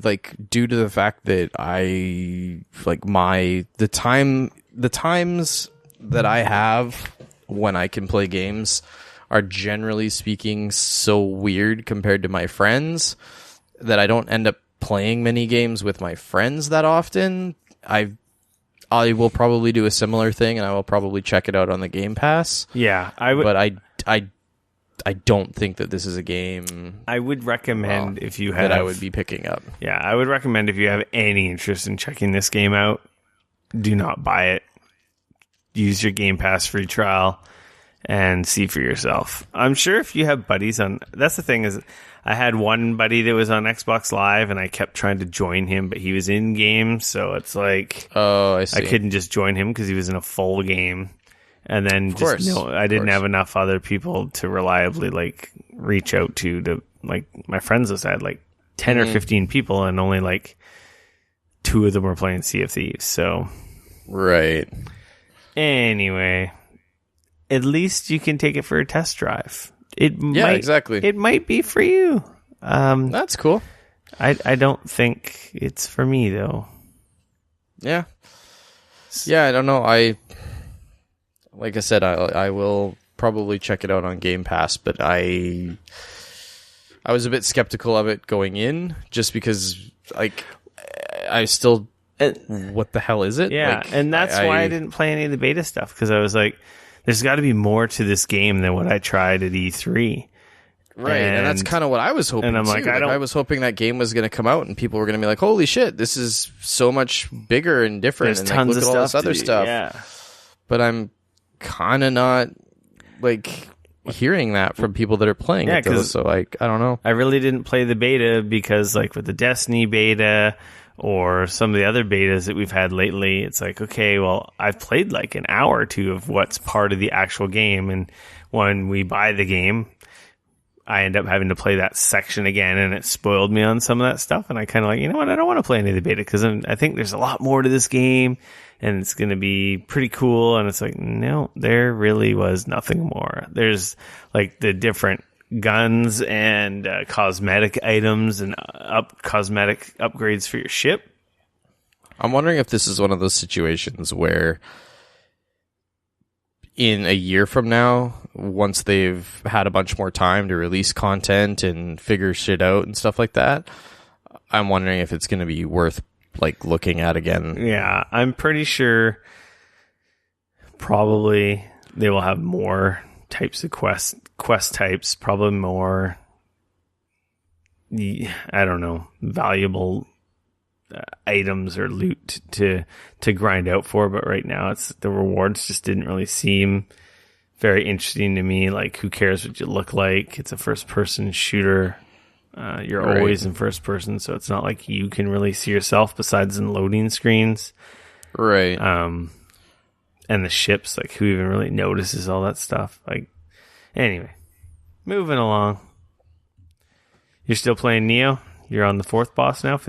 due to the fact that I the times that I have when I can play games are generally speaking so weird compared to my friends that I don't end up playing many games with my friends that often. I will probably do a similar thing, and I will probably check it out on the Game Pass. Yeah, I would, but I don't think that this is a game I would recommend if you have that I would be picking up. Yeah, I would recommend if you have any interest in checking this game out, do not buy it. Use your Game Pass free trial and see for yourself. I'm sure if you have buddies on... That's the thing is, I had one buddy that was on Xbox Live, and I kept trying to join him, but he was in game, so it's like... Oh, I see. I couldn't just join him because he was in a full game. And then I didn't have enough other people to reliably reach out to my friends list. I had 10 or 15 people, and only two of them were playing Sea of Thieves. So, right. Anyway, at least you can take it for a test drive. Exactly. It might be for you. That's cool. I don't think it's for me though. Yeah. Yeah, I don't know. Like I said, I will probably check it out on Game Pass, but I was a bit skeptical of it going in, just because, like, I still, what the hell is it? Yeah, like, and that's why I didn't play any of the beta stuff, because I was like, there's got to be more to this game than what I tried at E3. Right, and that's kind of what I was hoping. And I'm too. I was hoping that game was going to come out and people were going to be like, "Holy shit, this is so much bigger and different." There's and tons look of at all stuff this other stuff. Yeah, but I'm kind of not like hearing that from people that are playing it. Though, so like, I don't know. I really didn't play the beta because, like, with the Destiny beta or some of the other betas that we've had lately, it's like, okay, well, I've played like an hour or two of what's part of the actual game, and when we buy the game, I end up having to play that section again, and it spoiled me on some of that stuff. And I kind of like, you know what? I don't want to play any of the beta because I think there's a lot more to this game, and it's going to be pretty cool. And it's like, no, there really was nothing more. There's like the different guns and cosmetic items and cosmetic upgrades for your ship. I'm wondering if this is one of those situations where in a year from now, once they've had a bunch more time to release content and figure shit out and stuff like that, I'm wondering if it's going to be worth like looking at again. Yeah, I'm pretty sure probably they will have more types of quest types, probably more, I don't know, valuable items or loot to grind out for, but right now it's the rewards just didn't really seem very interesting to me. Like, who cares what you look like? It's a first person shooter. You're right. always in first person, so it's not like you can really see yourself besides in loading screens. Right. And the ships, like, who even really notices all that stuff? Like, anyway, moving along. You're still playing Nioh? You're on the fifth boss now?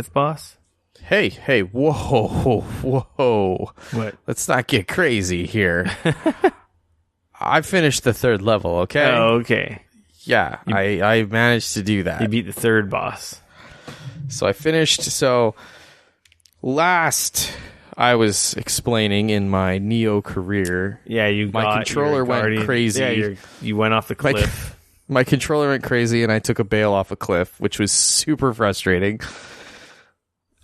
Hey, whoa. What? Let's not get crazy here. I finished the third level, okay? Oh, okay. Yeah, I managed to do that. You beat the third boss. So I finished, last I was explaining in my Nioh career. Yeah, my controller went crazy. Yeah, you went off the cliff. My controller went crazy and I took a bail off a cliff, which was super frustrating.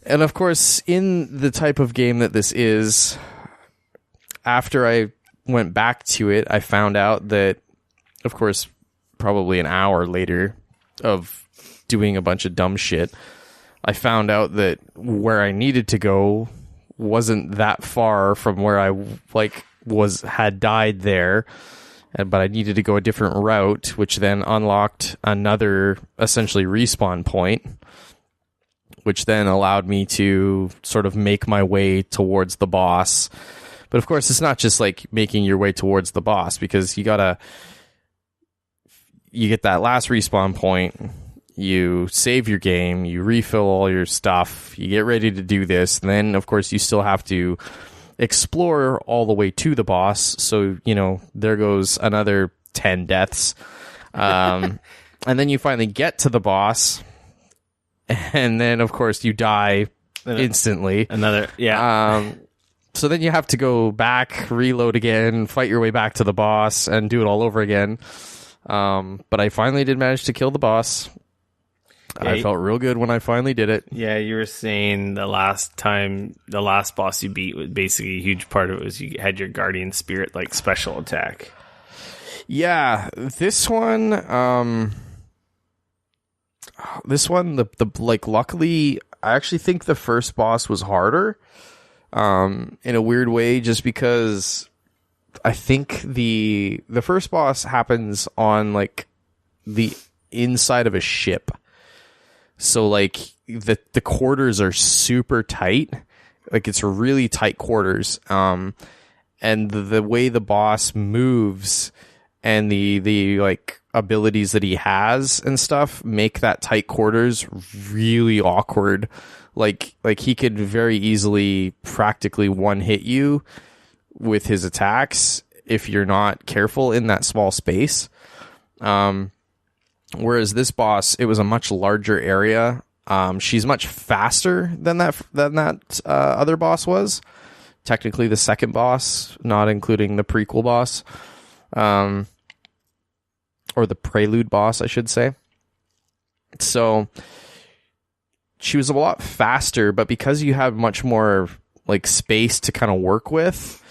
And of course, in the type of game that this is, after I went back to it, I found out that, of course, probably an hour later of doing a bunch of dumb shit, I found out that where I needed to go wasn't that far from where I had died there, but I needed to go a different route, which then unlocked another essentially respawn point, which then allowed me to sort of make my way towards the boss. But of course, it's not just like making your way towards the boss, because you get that last respawn point, you save your game, you refill all your stuff, you get ready to do this, and then of course you still have to explore all the way to the boss. So, there goes another 10 deaths. And then you finally get to the boss, and then of course you die instantly. So then you have to go back, reload again, fight your way back to the boss, and do it all over again. But I finally did manage to kill the boss. Yeah, I felt real good when I finally did it. Yeah, you were saying the last boss you beat, was basically a huge part of it was you had your guardian spirit like special attack. Yeah, this one, luckily, I actually think the first boss was harder, in a weird way, just because I think the first boss happens on like the inside of a ship. So like the quarters are super tight. Like it's really tight quarters. And the way the boss moves and the like abilities that he has and stuff make that tight quarters really awkward. Like he could very easily practically one hit you with his attacks if you're not careful in that small space. Whereas this boss, it was a much larger area. She's much faster than that other boss was. Technically the second boss, not including the prequel boss. Or the prelude boss, I should say. So she was a lot faster, but because you have much more like space to kind of work with,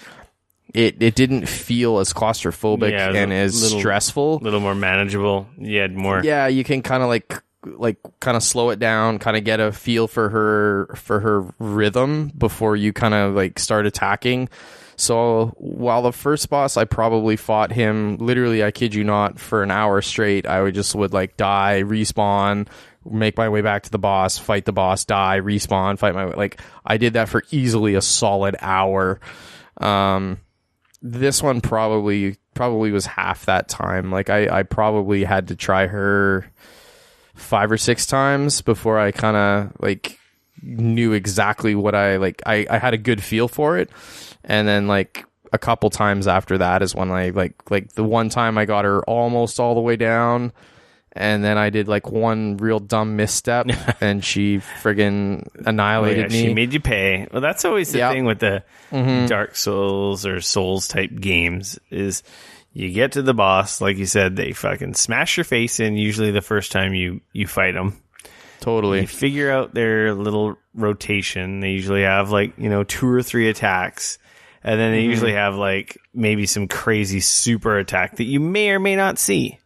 it didn't feel as claustrophobic and as stressful. A little more manageable. You had more. Yeah, you can kind of like kind of slow it down, kind of get a feel for her rhythm before you kind of like start attacking. So while the first boss, I probably fought him literally, I kid you not, for an hour straight. I would like die, respawn, make my way back to the boss, fight the boss, die, respawn, fight my way. Like I did that for easily a solid hour. This one probably was half that time. Like I probably had to try her 5 or 6 times before I kind of like knew exactly what I had a good feel for it. And then like a couple times after that is when I like the one time I got her almost all the way down, and then I did like one real dumb misstep and she friggin' annihilated me. She made you pay. Well, that's always the thing with the Dark Souls or Souls type games is you get to the boss, like you said, they fucking smash your face in usually the first time you fight them. Totally. You figure out their little rotation. They usually have like, 2 or 3 attacks. And then they usually have like maybe some crazy super attack that you may or may not see.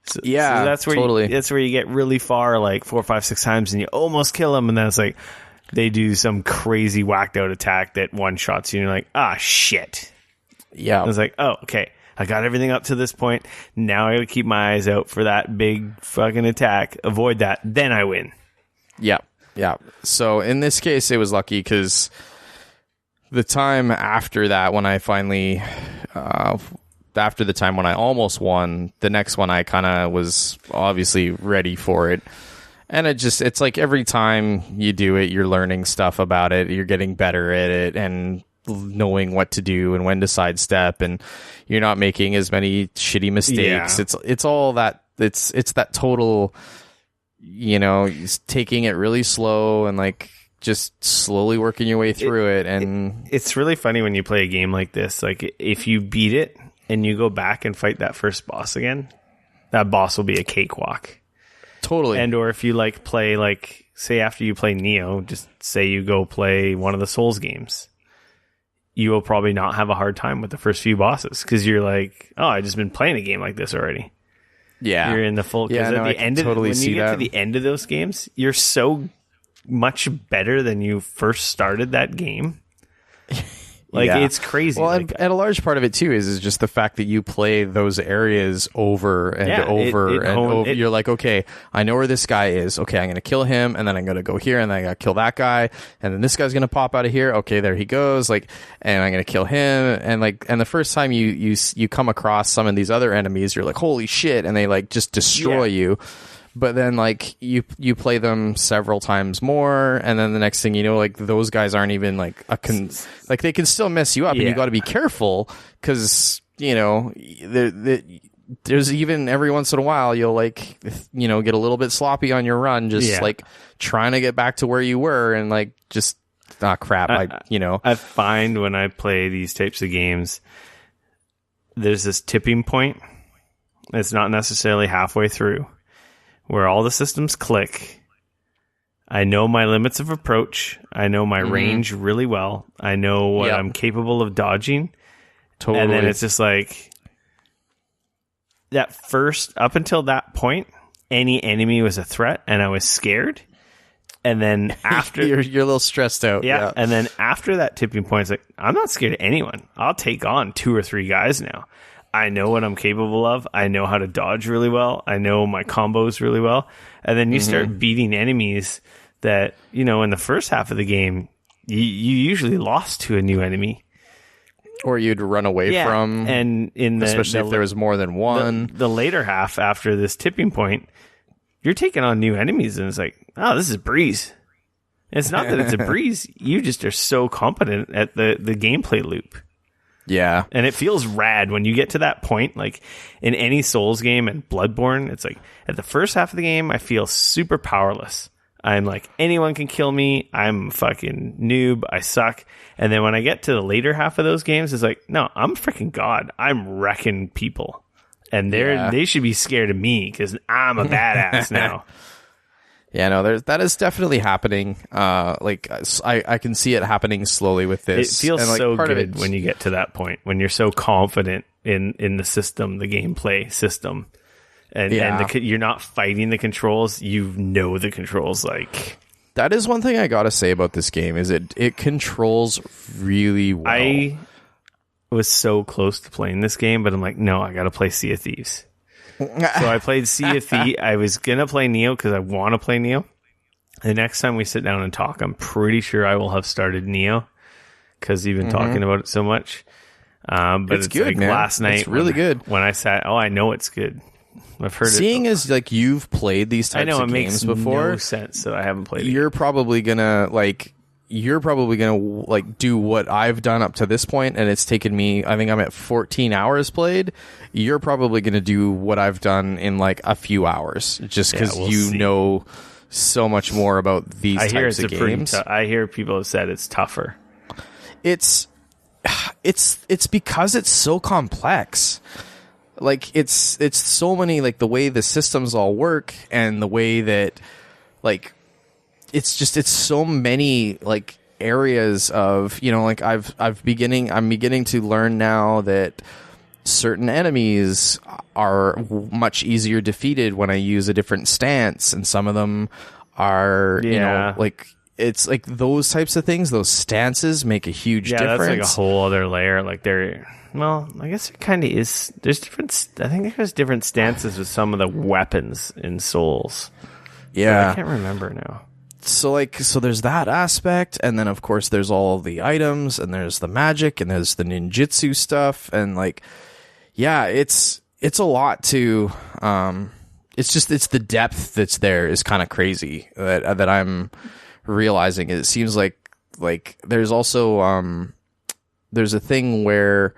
So that's where that's where you get really far, like 4, 5, 6 times, and you almost kill them. And then it's like they do some crazy whacked out attack that one shots you, and you're like, ah, shit. Yeah. I was like, oh, okay. I got everything up to this point. Now I got to keep my eyes out for that big fucking attack. Avoid that. Then I win. Yeah. Yeah. So in this case, it was lucky because the time after that, when I finally, after the time when I almost won, the next one I kind of was obviously ready for it. And it's like every time you do it, you're learning stuff about it. You're getting better at it and knowing what to do and when to sidestep, and you're not making as many shitty mistakes. Yeah. It's all that. It's that total, taking it really slow and like just slowly working your way through it. And it's really funny when you play a game like this. Like if you beat it and you go back and fight that first boss again, that boss will be a cakewalk. Totally. And or if you like play, like say after you play Nioh, just say you go play one of the Souls games, you will probably not have a hard time with the first few bosses because you're like, oh, I've just been playing a game like this already. Yeah. You're in the full. Yeah, at no, the end totally when you get to the end of those games, you're so much better than you first started that game. Like it's crazy. Well, and a large part of it too is just the fact that you play those areas over and over. You're like, okay, I know where this guy is. Okay, I'm going to kill him, and then I'm going to go here, and then I got to kill that guy, and then this guy's going to pop out of here. Okay, there he goes. Like, and I'm going to kill him, and the first time you come across some of these other enemies, you're like, holy shit, and they like just destroy you. But then, like, you play them several times more, and then the next thing you know, like, those guys aren't even, like, like, they can still mess you up, and you got to be careful, because, there's even every once in a while, you'll, like, get a little bit sloppy on your run, just, like, trying to get back to where you were, and, like, just, crap, I find when I play these types of games, there's this tipping point. It's not necessarily halfway through, where all the systems click. I know my limits of approach. I know my range really well. I know what I'm capable of dodging. Totally. And then it's just like that first, up until that point, any enemy was a threat and I was scared. And then after you're a little stressed out. Yeah. And then after that tipping point, it's like, I'm not scared of anyone. I'll take on 2 or 3 guys now. I know what I'm capable of. I know how to dodge really well. I know my combos really well. And then you start beating enemies that, in the first half of the game, you usually lost to a new enemy. Or you'd run away from. And especially if there was more than one. The later half, after this tipping point, you're taking on new enemies. And it's like, oh, this is a breeze. It's not that it's a breeze. You just are so competent at the gameplay loop. Yeah. And it feels rad when you get to that point, like in any Souls game and Bloodborne. It's like at the first half of the game, I feel super powerless. I'm like, anyone can kill me. I'm a fucking noob. I suck. And then when I get to the later half of those games, it's like, no, I'm a freaking god. I'm wrecking people. And they should be scared of me because I'm a badass now. Yeah, no, that is definitely happening. Like I can see it happening slowly with this. It feels and, like, so good when you get to that point, when you're so confident in the system, the gameplay system. And you're not fighting the controls. You know the controls. Like, that is one thing I gotta say about this game is it controls really well. I was so close to playing this game, but I'm like, no, I gotta play Sea of Thieves. So I played Sea of Thieves. I was gonna play Nioh because I want to play Nioh. The next time we sit down and talk, I'm pretty sure I will have started Nioh because you've been talking about it so much. But it's good, like, man. Last night, it's really good. When I sat, I know it's good. I've heard Seeing as like you've played these types of games before, no sense that I haven't played. You're probably gonna do what I've done up to this point, and it's taken me, I think I'm at 14 hours played. You're probably gonna do what I've done in like a few hours, just because know so much more about these types of games. I hear people have said it's tougher. It's because it's so complex. Like it's so many, like the way the systems all work and the way that like it's so many like areas of, you know, like I'm beginning to learn now that certain enemies are much easier defeated when I use a different stance, and some of them are you know, like it's like those types of things, those stances make a huge difference. That's like a whole other layer. Like well, I guess it kind of is. There's different. I think there's different stances with some of the weapons in Souls. Yeah, but I can't remember now. So there's that aspect, and then of course there's all the items, and there's the magic, and there's the ninjutsu stuff, and like, yeah, it's a lot to. It's the depth that's there is kind of crazy that I'm realizing. It seems like there's also there's a thing where.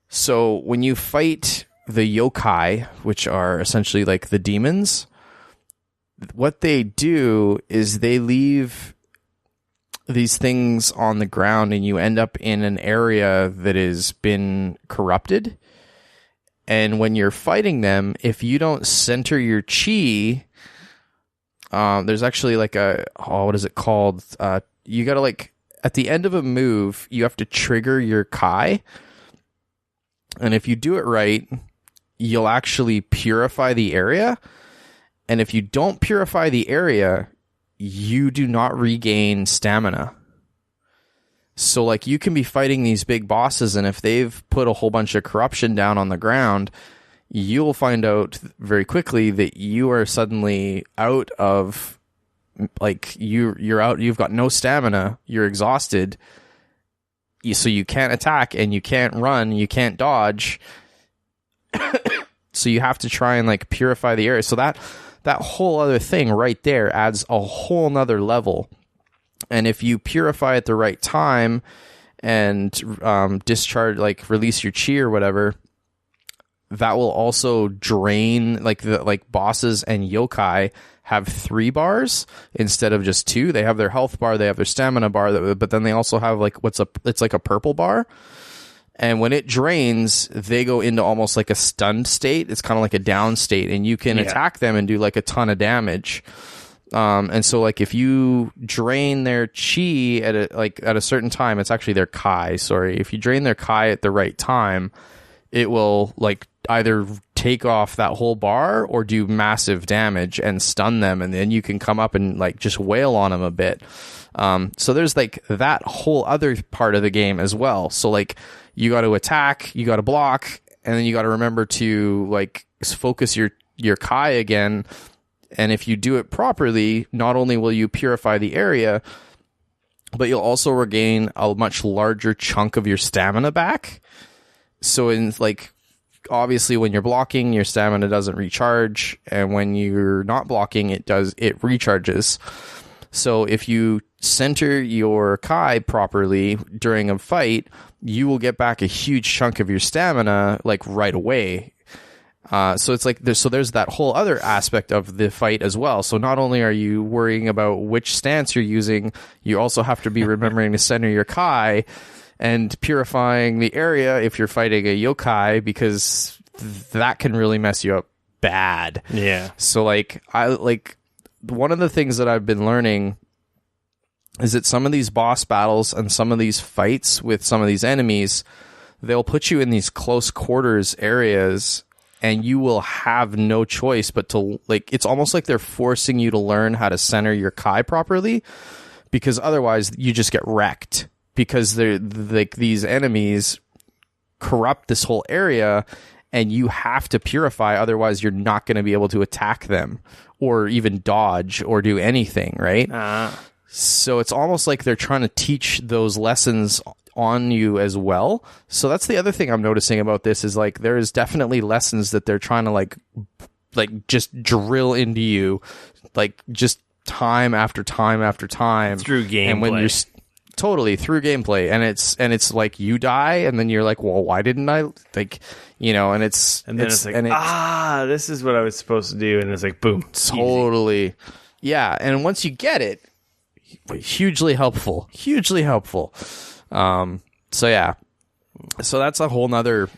So when you fight the yokai, which are essentially like the demons, what they do is they leave these things on the ground, and you end up in an area that has been corrupted. And when you're fighting them, if you don't center your chi, there's actually like what is it called? You gotta like, at the end of a move, you have to trigger your kai. And if you do it right, you'll actually purify the area. And if you don't purify the area, you do not regain stamina. So like you can be fighting these big bosses, and if they've put a whole bunch of corruption down on the ground, you'll find out very quickly that you are suddenly out of, like, you're out, you've got no stamina, you're exhausted. So you can't attack, and you can't run, you can't dodge. So you have to try and like purify the area. So that whole other thing right there adds a whole nother level. And if you purify at the right time and discharge, like release your chi or whatever, that will also drain, like the bosses and yokai have 3 bars instead of just 2. They have their health bar, they have their stamina bar, but then they also have like it's like a purple bar. And when it drains, they go into almost like a stunned state. It's kind of like a down state, and you can attack them and do like a ton of damage. And so like if you drain their chi at a certain time, it's actually their kai, sorry. If you drain their kai at the right time, it will like either take off that whole bar or do massive damage and stun them, and then you can come up and like just wail on them a bit. So there's like that whole other part of the game as well. So like you got to attack, you got to block, and then you got to remember to like focus your kai again. And if you do it properly, not only will you purify the area, but you'll also regain a much larger chunk of your stamina back. So in like, obviously when you're blocking, your stamina doesn't recharge, and when you're not blocking, it recharges. So if you center your Kai properly during a fight, you will get back a huge chunk of your stamina like right away. So it's like there's that whole other aspect of the fight as well. So not only are you worrying about which stance you're using, you also have to be remembering to center your Kai and purifying the area if you're fighting a yokai, because that can really mess you up bad. Yeah. So one of the things that I've been learning is that some of these boss battles and some of these fights with some of these enemies, they'll put you in these close quarters areas and you will have no choice but to, like, it's almost like they're forcing you to learn how to center your Kai properly, because otherwise you just get wrecked, because they're like, these enemies corrupt this whole area and you have to purify, otherwise you're not going to be able to attack them or even dodge or do anything, right? So it's almost like they're trying to teach those lessons on you as well. So that's the other thing I'm noticing about this, is like there is definitely lessons that they're trying to like just drill into you, like just time after time after time through gameplay. And when you're totally through gameplay, and it's like you die and then you're like, well, why didn't I, like, you know, and it's like, this is what I was supposed to do, and it's like, boom, totally easy. Yeah, and once you get it, hugely helpful. So yeah, so that's a whole nother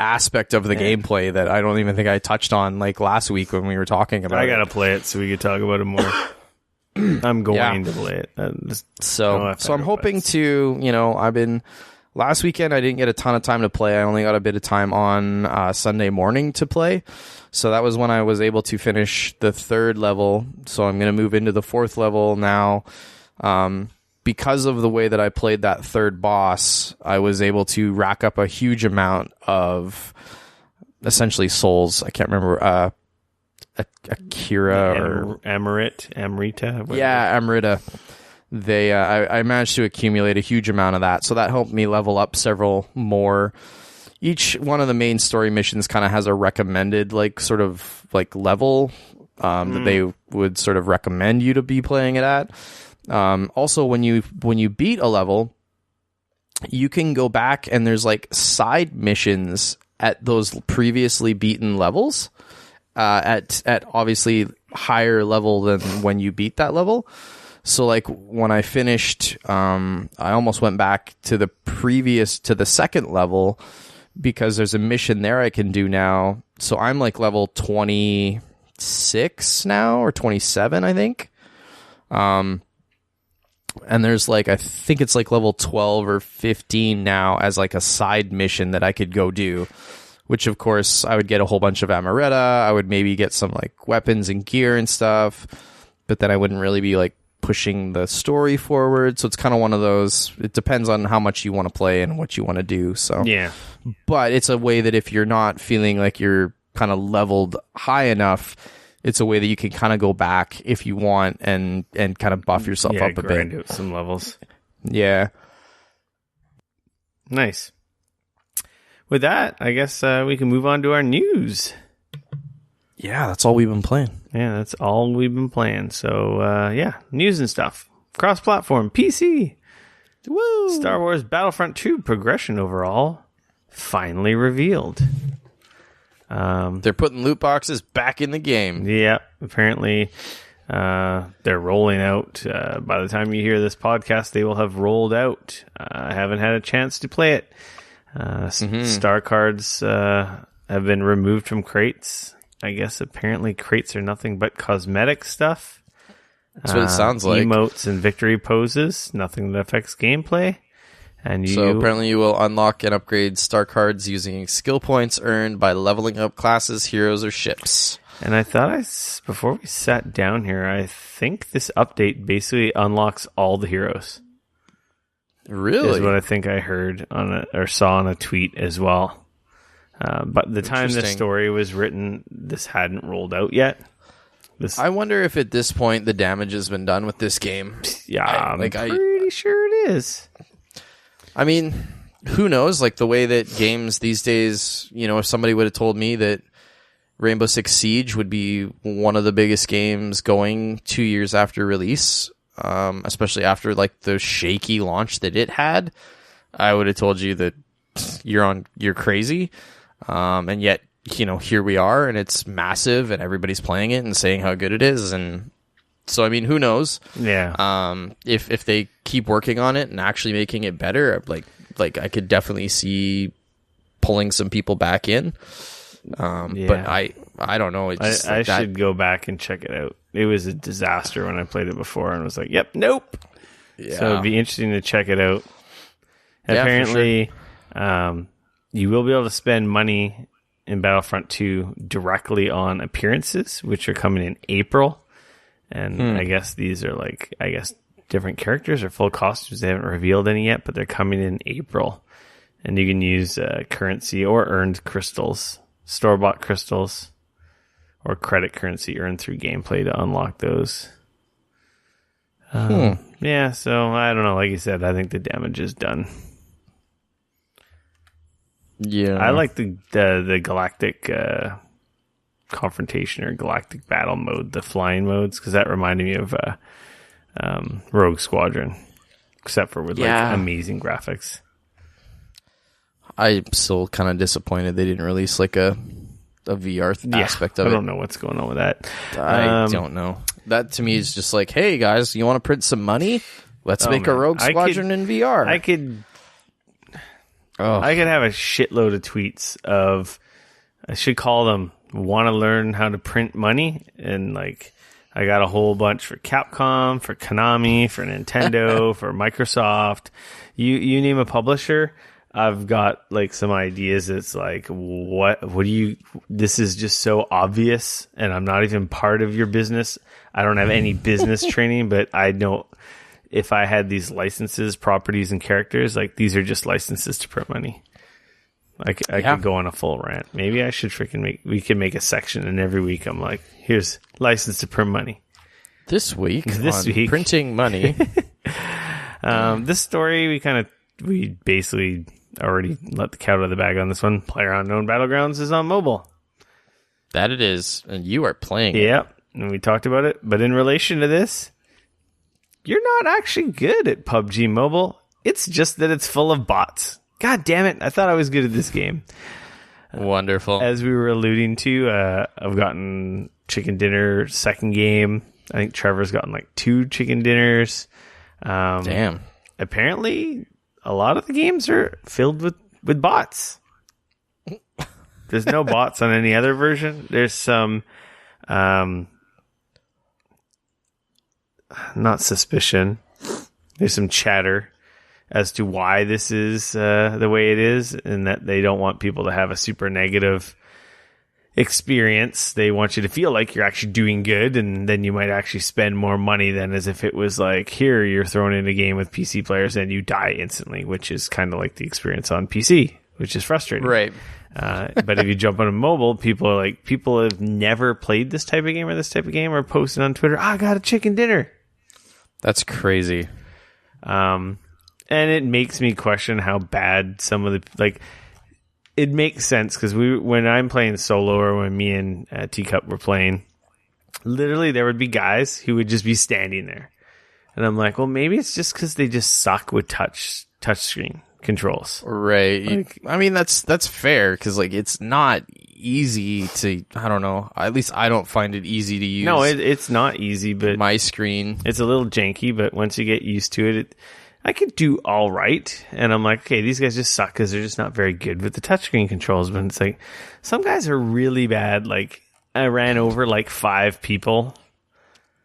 aspect of the gameplay that I don't even think I touched on like last week when we were talking about it. I gotta play it so we could talk about it more. I'm going to play it. So I'm hoping to, you know, last weekend I didn't get a ton of time to play. I only got a bit of time on Sunday morning to play. So that was when I was able to finish the 3rd level. So I'm going to move into the 4th level now. Because of the way that I played that 3rd boss, I was able to rack up a huge amount of essentially souls. I can't remember, Akira or Amrita. Yeah, Amrita. They, I managed to accumulate a huge amount of that, so that helped me level up several more. Each one of the main story missions kind of has a recommended, like, sort of like level that they would sort of recommend you to be playing it at. Also, when you beat a level, you can go back and there's like side missions at those previously beaten levels. At obviously higher level than when you beat that level. So like when I finished, I almost went back to the 2nd level, because there's a mission there I can do now. So I'm like level 26 now, or 27, I think. And there's like, I think it's like level 12 or 15 now as like a side mission that I could go do. Which, of course, I would get a whole bunch of Amaretta. I would maybe get some, like, weapons and gear and stuff. But then I wouldn't really be, like, pushing the story forward. So it's kind of one of those... It depends on how much you want to play and what you want to do. So yeah. But it's a way that if you're not feeling like you're kind of leveled high enough, it's a way that you can kind of go back if you want and kind of buff yourself up a bit. Out some levels. Yeah. Nice. With that, I guess we can move on to our news. Yeah, that's all we've been playing. Yeah, that's all we've been playing. So, news and stuff. Cross-platform, PC. Woo! Star Wars Battlefront 2 progression overall finally revealed. They're putting loot boxes back in the game. Yeah, apparently they're rolling out. By the time you hear this podcast, they will have rolled out. I haven't had a chance to play it. Star cards have been removed from crates. I guess apparently crates are nothing but cosmetic stuff. That's what it sounds like. Emotes and victory poses, nothing that affects gameplay. And so apparently you will unlock and upgrade star cards using skill points earned by leveling up classes, heroes, or ships. And I thought before we sat down here, I think this update basically unlocks all the heroes. Really? Is what I think I heard or saw on a tweet as well. But the time this story was written, this hadn't rolled out yet. I wonder if at this point the damage has been done with this game. Yeah, I'm pretty sure it is. I mean, who knows? Like the way that games these days, you know, if somebody would have told me that Rainbow Six Siege would be one of the biggest games going 2 years after release, especially after like the shaky launch that it had, I would have told you that you're crazy. And yet, here we are, and it's massive, and everybody's playing it and saying how good it is, and so I mean, who knows? Yeah. If they keep working on it and actually making it better, like I could definitely see pulling some people back in. But I don't know. It's just I should go back and check it out. It was a disaster when I played it before and was like, yep, nope. Yeah. So it'd be interesting to check it out. Yeah, apparently, you will be able to spend money in Battlefront 2 directly on appearances, which are coming in April. And I guess these are different characters or full costumes. They haven't revealed any yet, but they're coming in April. And you can use currency or earned crystals, store-bought crystals, or credit currency earned through gameplay to unlock those. Yeah, so I don't know. Like you said, I think the damage is done. Yeah, I like the galactic confrontation or galactic battle mode, the flying modes, because that reminded me of Rogue Squadron, except for with like amazing graphics. I'm still kind of disappointed they didn't release like a VR aspect of it. I don't know what's going on with that. I don't know. That to me is just like, hey guys, you want to print some money? Let's make a Rogue Squadron in VR. I could have a shitload of tweets of, I should call them, want to learn how to print money, and like I got a whole bunch for Capcom, for Konami, for Nintendo, for Microsoft. You name a publisher, I've got like some ideas. It's like, what do you, this is just so obvious, and I'm not even part of your business. I don't have any business training, but I know if I had these licenses, properties, and characters, like these are just licenses to print money. I could go on a full rant. Maybe I should we could make a section, and every week I'm like, here's license to print money. This week printing money. This story, we basically already let the cat out of the bag on this one. PlayerUnknown Battlegrounds is on mobile. That it is, and you are playing it. Yep, and we talked about it. But in relation to this, you're not actually good at PUBG Mobile. It's just that it's full of bots. God damn it. I thought I was good at this game. Wonderful. As we were alluding to, I've gotten chicken dinner second game. I think Trevor's gotten like 2 chicken dinners. Damn. Apparently, a lot of the games are filled with bots. There's no bots on any other version. There's some, not suspicion. There's some chatter as to why this is the way it is, and that they don't want people to have a super negative experience. They want you to feel like you're actually doing good, and then you might actually spend more money than as if it was like, here, you're thrown in a game with PC players and you die instantly, which is kind of like the experience on PC, which is frustrating. Right. But if you jump on a mobile, people have never played this type of game or this type of game are posting on Twitter, I got a chicken dinner. That's crazy. And it makes me question how bad some of the, it makes sense because when I'm playing solo or when me and Teacup were playing, literally there would be guys who would just be standing there. And I'm like, well, maybe it's just because they just suck with touch screen controls. Right. I mean, that's fair because it's not easy to, I don't know. At least I don't find it easy to use. No, it's not easy, but my screen. It's a little janky, but once you get used to it, I could do all right. And I'm like, okay, these guys just suck because they're just not very good with the touchscreen controls. But it's like, some guys are really bad. Like, I ran over 5 people.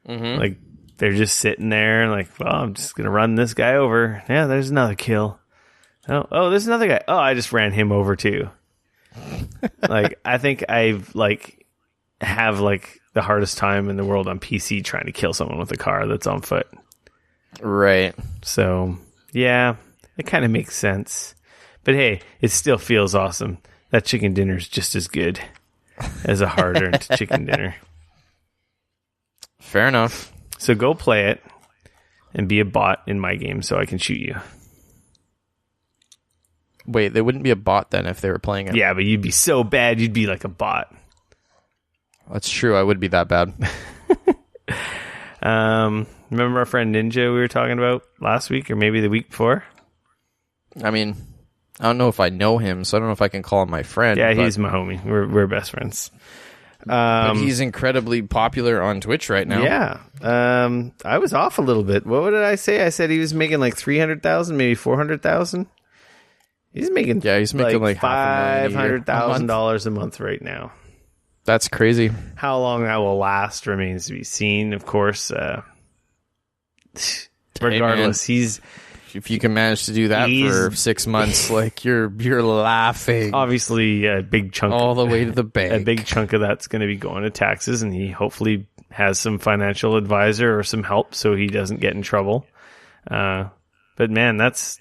Mm-hmm. They're just sitting there well, I'm just going to run this guy over. Yeah, there's another kill. Oh, there's another guy. Oh, I just ran him over too. I think I've have the hardest time in the world on PC trying to kill someone with a car that's on foot. Right. So, yeah, it kind of makes sense. But hey, it still feels awesome. That chicken dinner is just as good as a hard-earned chicken dinner. Fair enough. So go play it and be a bot in my game so I can shoot you. Wait, there wouldn't be a bot then if they were playing it. Yeah, but you'd be so bad, you'd be like a bot. That's true. I would be that bad. Remember our friend Ninja we were talking about last week or maybe the week before? I mean, I don't know if I know him, so I don't know if I can call him my friend. Yeah, he's my homie. We're best friends. But he's incredibly popular on Twitch right now. Yeah. I was off a little bit. What did I say? I said he was making like 300,000, maybe 400,000. He's making like $500,000 a month right now. That's crazy. How long that will last remains to be seen. Of course, regardless, if you can manage to do that for 6 months, like you're laughing. Obviously, a big chunk all the way to the bank. A big chunk of that's going to be going to taxes, and he hopefully has some financial advisor or some help so he doesn't get in trouble. But man, that's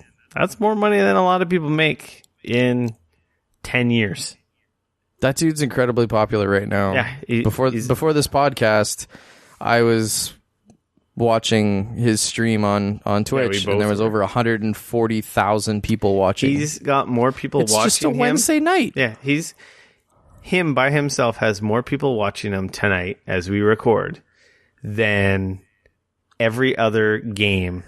more money than a lot of people make in 10 years. That dude's incredibly popular right now. Yeah, before this podcast, I was watching his stream on Twitch, and there was over 140,000 people watching. He's got more people watching him. It's just a Wednesday night. Yeah, him by himself has more people watching him tonight as we record than every other game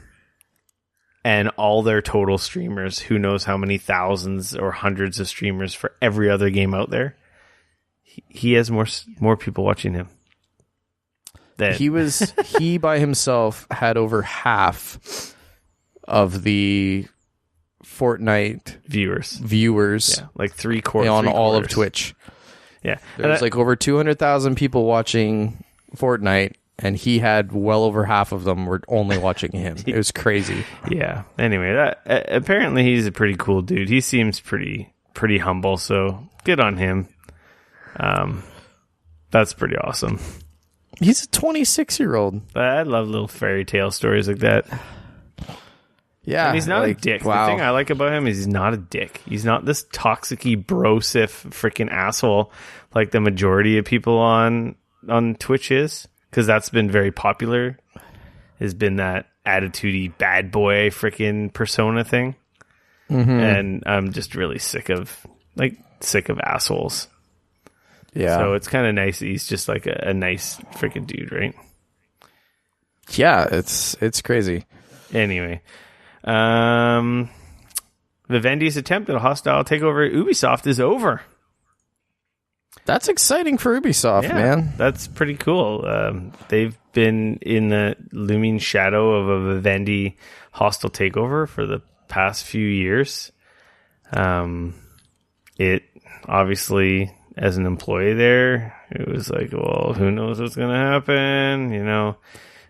and all their total streamers. Who knows how many thousands or hundreds of streamers for every other game out there. He has more people watching him. He by himself had over half of the Fortnite viewers. Yeah, like three-quarters on all of Twitch. Yeah, there's like over 200,000 people watching Fortnite, and he had well over half of them were only watching him. It was crazy. Yeah. Anyway, apparently he's a pretty cool dude. He seems pretty humble, so good on him. That's pretty awesome. He's a 26-year-old. I love little fairy tale stories like that. Yeah. And he's not a dick. Wow. The thing I like about him is he's not a dick. He's not this toxic-y brosif freaking asshole like the majority of people on Twitch is, because that's been very popular, has been that attitude-y bad boy freaking persona thing. Mm-hmm. And I'm just really sick of assholes. Yeah. So it's kind of nice that he's just like a nice freaking dude, right? Yeah, it's crazy. Anyway, Vivendi's attempt at a hostile takeover at Ubisoft is over. That's exciting for Ubisoft, man. That's pretty cool. They've been in the looming shadow of a Vivendi hostile takeover for the past few years. It obviously, as an employee there, it was like, well, who knows what's going to happen? You know,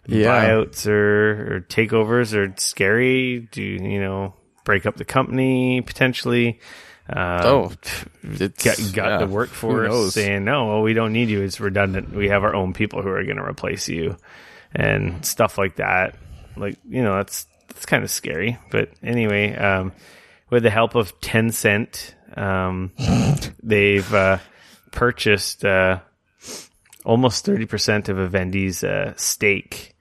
buyouts or takeovers are scary. Do you break up the company potentially? Got the workforce saying, no, well, we don't need you. It's redundant. We have our own people who are going to replace you and stuff like that. Like, that's kind of scary. But anyway, with the help of Tencent, they've purchased almost 30% of Vivendi's stake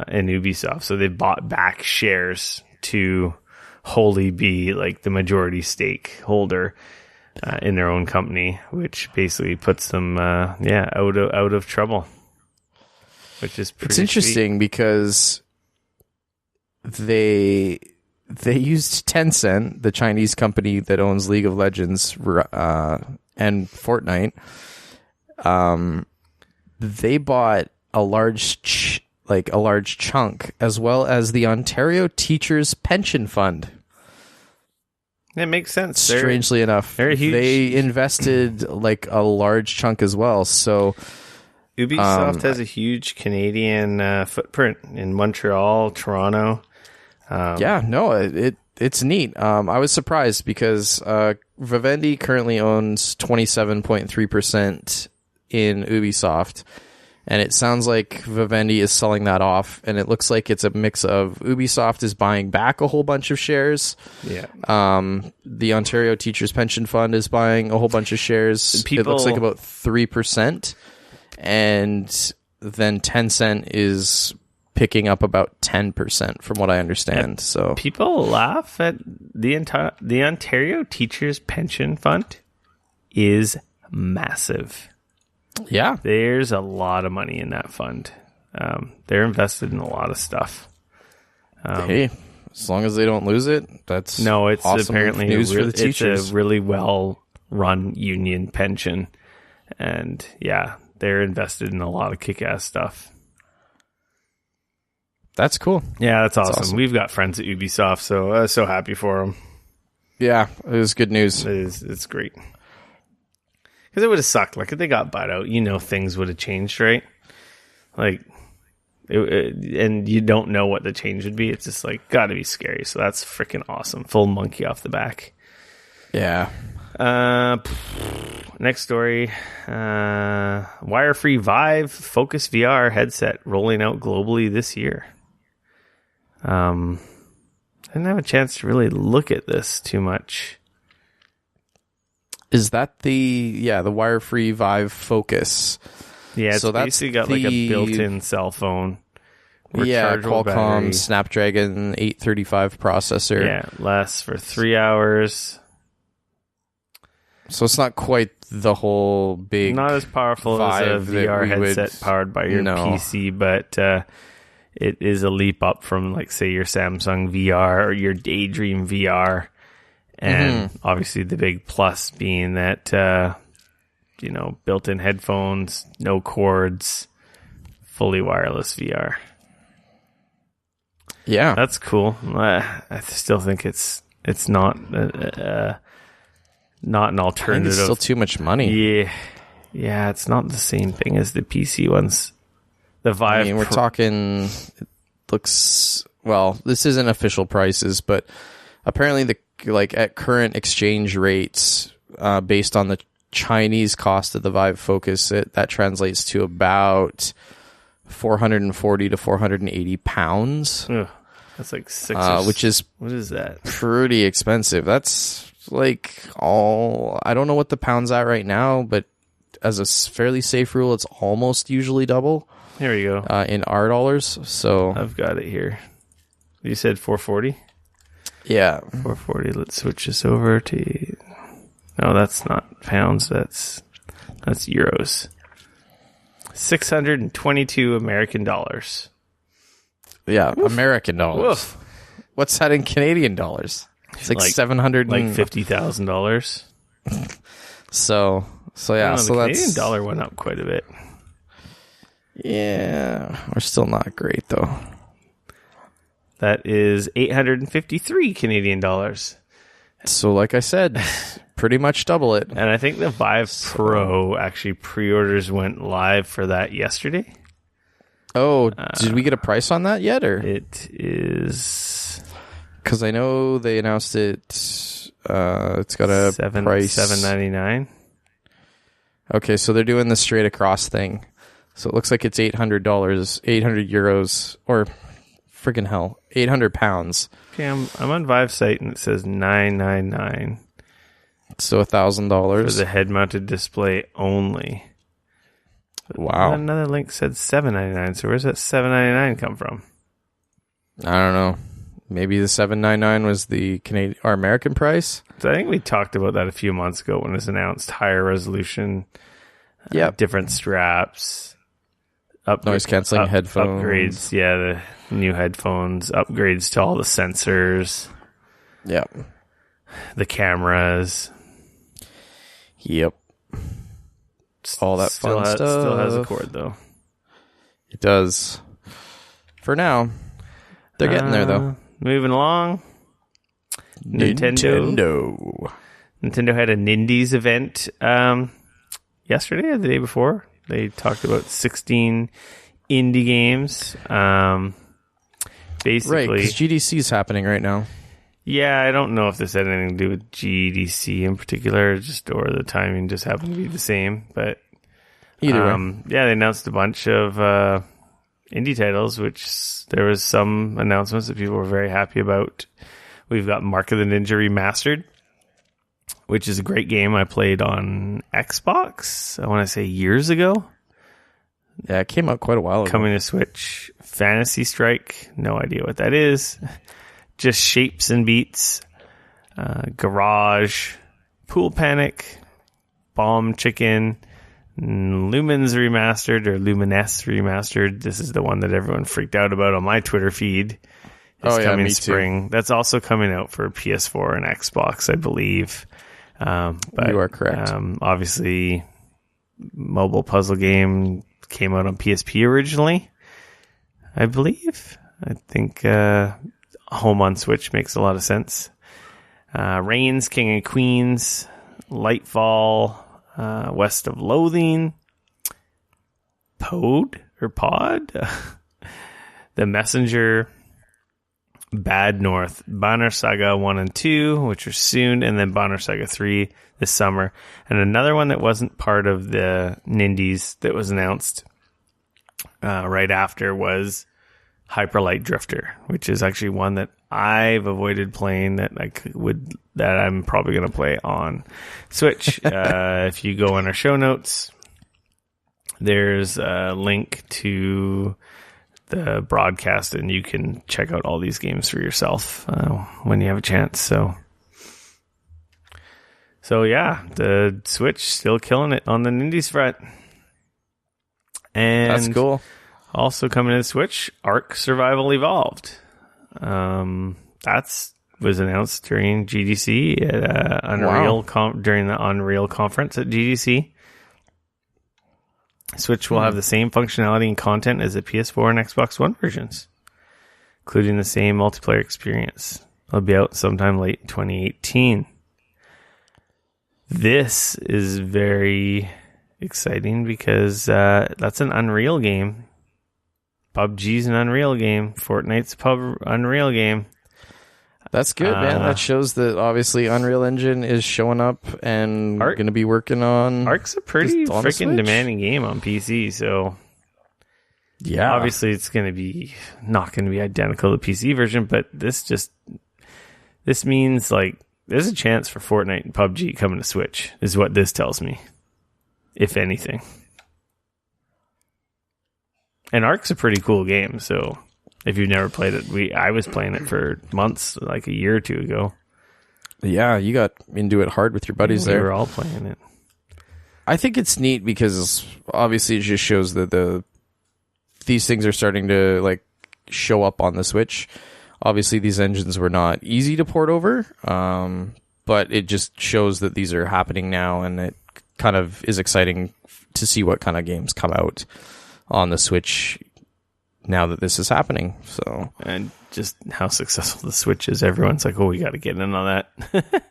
in Ubisoft. So they bought back shares to wholly be like the majority stake holder in their own company, which basically puts them out of trouble. Which is pretty. It's interesting because they used Tencent, the Chinese company that owns League of Legends and Fortnite. They bought a large chunk, as well as the Ontario Teachers Pension Fund. It makes sense. Strangely enough, very huge. They invested like a large chunk as well. So Ubisoft has a huge Canadian footprint in Montreal, Toronto. It's neat. I was surprised because Vivendi currently owns 27.3% in Ubisoft, and it sounds like Vivendi is selling that off, and it looks like it's a mix of Ubisoft is buying back a whole bunch of shares. Yeah. The Ontario Teachers Pension Fund is buying a whole bunch of shares. It looks like about 3%, and then Tencent is picking up about 10% from what I understand. So people laugh at the Ontario Teachers Pension Fund is massive. Yeah. There's a lot of money in that fund. They're invested in a lot of stuff. Hey, as long as they don't lose it, that's it's awesome apparently news for the it's teachers. a really well-run union pension, and yeah, they're invested in a lot of kick-ass stuff. That's cool. Yeah, that's awesome. We've got friends at Ubisoft, so I was so happy for them. Yeah, it was good news. It's great. Because it would have sucked. Like, if they got bought out, things would have changed, right? Like, and you don't know what the change would be. It's just, like, gotta be scary. So that's freaking awesome. Full monkey off the back. Yeah. Next story. Wire-free Vive Focus VR headset rolling out globally this year. I didn't have a chance to really look at this too much. Is that the wire-free Vive Focus? Yeah, it's basically got like a built-in cell phone. Yeah, Qualcomm battery. Snapdragon 835 processor. Yeah, lasts for 3 hours. So it's not quite the whole big... Not as powerful as a VR headset powered by your PC, but it is a leap up from, like, say, your Samsung VR or your Daydream VR. And obviously the big plus being that, built-in headphones, no cords, fully wireless VR. Yeah. That's cool. I still think it's not not an alternative. I think it's still too much money. Yeah, it's not the same thing as the PC ones. The Vive. I mean, we're talking. It looks well. This isn't official prices, but apparently at current exchange rates, based on the Chinese cost of the Vive Focus, that translates to about 440 to 480 pounds. Ugh, that's like six. Which is what is that? Pretty expensive. That's like I don't know what the pound's at right now, but as a fairly safe rule, it's almost usually double. Here we go. In our dollars. So I've got it here. You said 440? Yeah. 440. Let's switch this over to... No, that's not pounds. That's euros. 622 American dollars. Yeah, Oof. American dollars. Woof. What's that in Canadian dollars? It's like 700 like $50,000. So yeah, so the Canadian dollar went up quite a bit. Yeah, we're still not great though. That is 853 Canadian dollars. So like I said, pretty much double it. And I think the Vive Pro actually pre-orders went live for that yesterday. Oh, did we get a price on that yet? Or it is... Because I know they announced it. It's got a price $799. Okay, so they're doing the straight across thing. So it looks like it's $800, 800 euros, or freaking hell, 800 pounds. Okay, I'm on Vive site and it says $999. So $1,000 for the head-mounted display only. Wow. Another link said $799. So where's that $799 come from? I don't know. Maybe the $799 was the Canadian or American price. So I think we talked about that a few months ago when it was announced. Higher resolution, different straps, noise canceling headphones, upgrades. Yeah, the new headphones, upgrades to all the sensors. Yep, the cameras. Yep, all that fun stuff. Still has a cord though. It does. For now, they're getting there though. Moving along. Nintendo had a Nindies event yesterday or the day before. They talked about 16 indie games. Basically, right, because GDC is happening right now. Yeah, I don't know if this had anything to do with GDC in particular, or the timing just happened to be the same. But either way, yeah, they announced a bunch of indie titles, which there was some announcements that people were very happy about. We've got Mark of the Ninja Remastered, which is a great game I played on Xbox, I want to say years ago. Yeah, it came out quite a while ago. Coming to Switch. Fantasy Strike, no idea what that is. Just Shapes and Beats. Garage. Pool Panic. Bomb Chicken. Lumens Remastered or Lumines Remastered. This is the one that everyone freaked out about on my Twitter feed. It's coming spring. Too. That's also coming out for PS4 and Xbox, I believe. But you are correct. Obviously, mobile puzzle game came out on PSP originally, I believe. I think home on Switch makes a lot of sense. Reigns, King and Queens, Lightfall, West of Loathing, Pod, The Messenger, Bad North, Banner Saga 1 and 2, which are soon, and then Banner Saga 3 this summer. And another one that wasn't part of the Nindies that was announced right after was Hyperlight Drifter, which is actually one that I've avoided playing that I'm probably going to play on Switch. If you go in our show notes, there's a link to the broadcast, and you can check out all these games for yourself when you have a chance. So yeah, the Switch still killing it on the Indies front. And that's cool. Also coming to the Switch, Ark Survival Evolved. That was announced during GDC at Unreal during the Unreal conference at GDC. Switch will have the same functionality and content as the PS4 and Xbox One versions, including the same multiplayer experience. It'll be out sometime late in 2018. This is very exciting because that's an Unreal game. PUBG's an Unreal game. Fortnite's Unreal game. That's good, man. That shows that obviously Unreal Engine is showing up and going to be working on. Ark's a pretty freaking demanding game on PC, so yeah, obviously it's going to be not going to be identical to the PC version, but this means like there's a chance for Fortnite and PUBG coming to Switch, is what this tells me, if anything. And Ark's a pretty cool game, so if you've never played it, I was playing it for months, like a year or two ago. Yeah, you got into it hard with your buddies there. We were all playing it. I think it's neat because obviously it just shows that these things are starting to like show up on the Switch. Obviously, these engines were not easy to port over, but it just shows that these are happening now, and it kind of is exciting to see what kind of games come out on the Switch now that this is happening. So, and just how successful the Switch is, everyone's like, oh, we got to get in on that.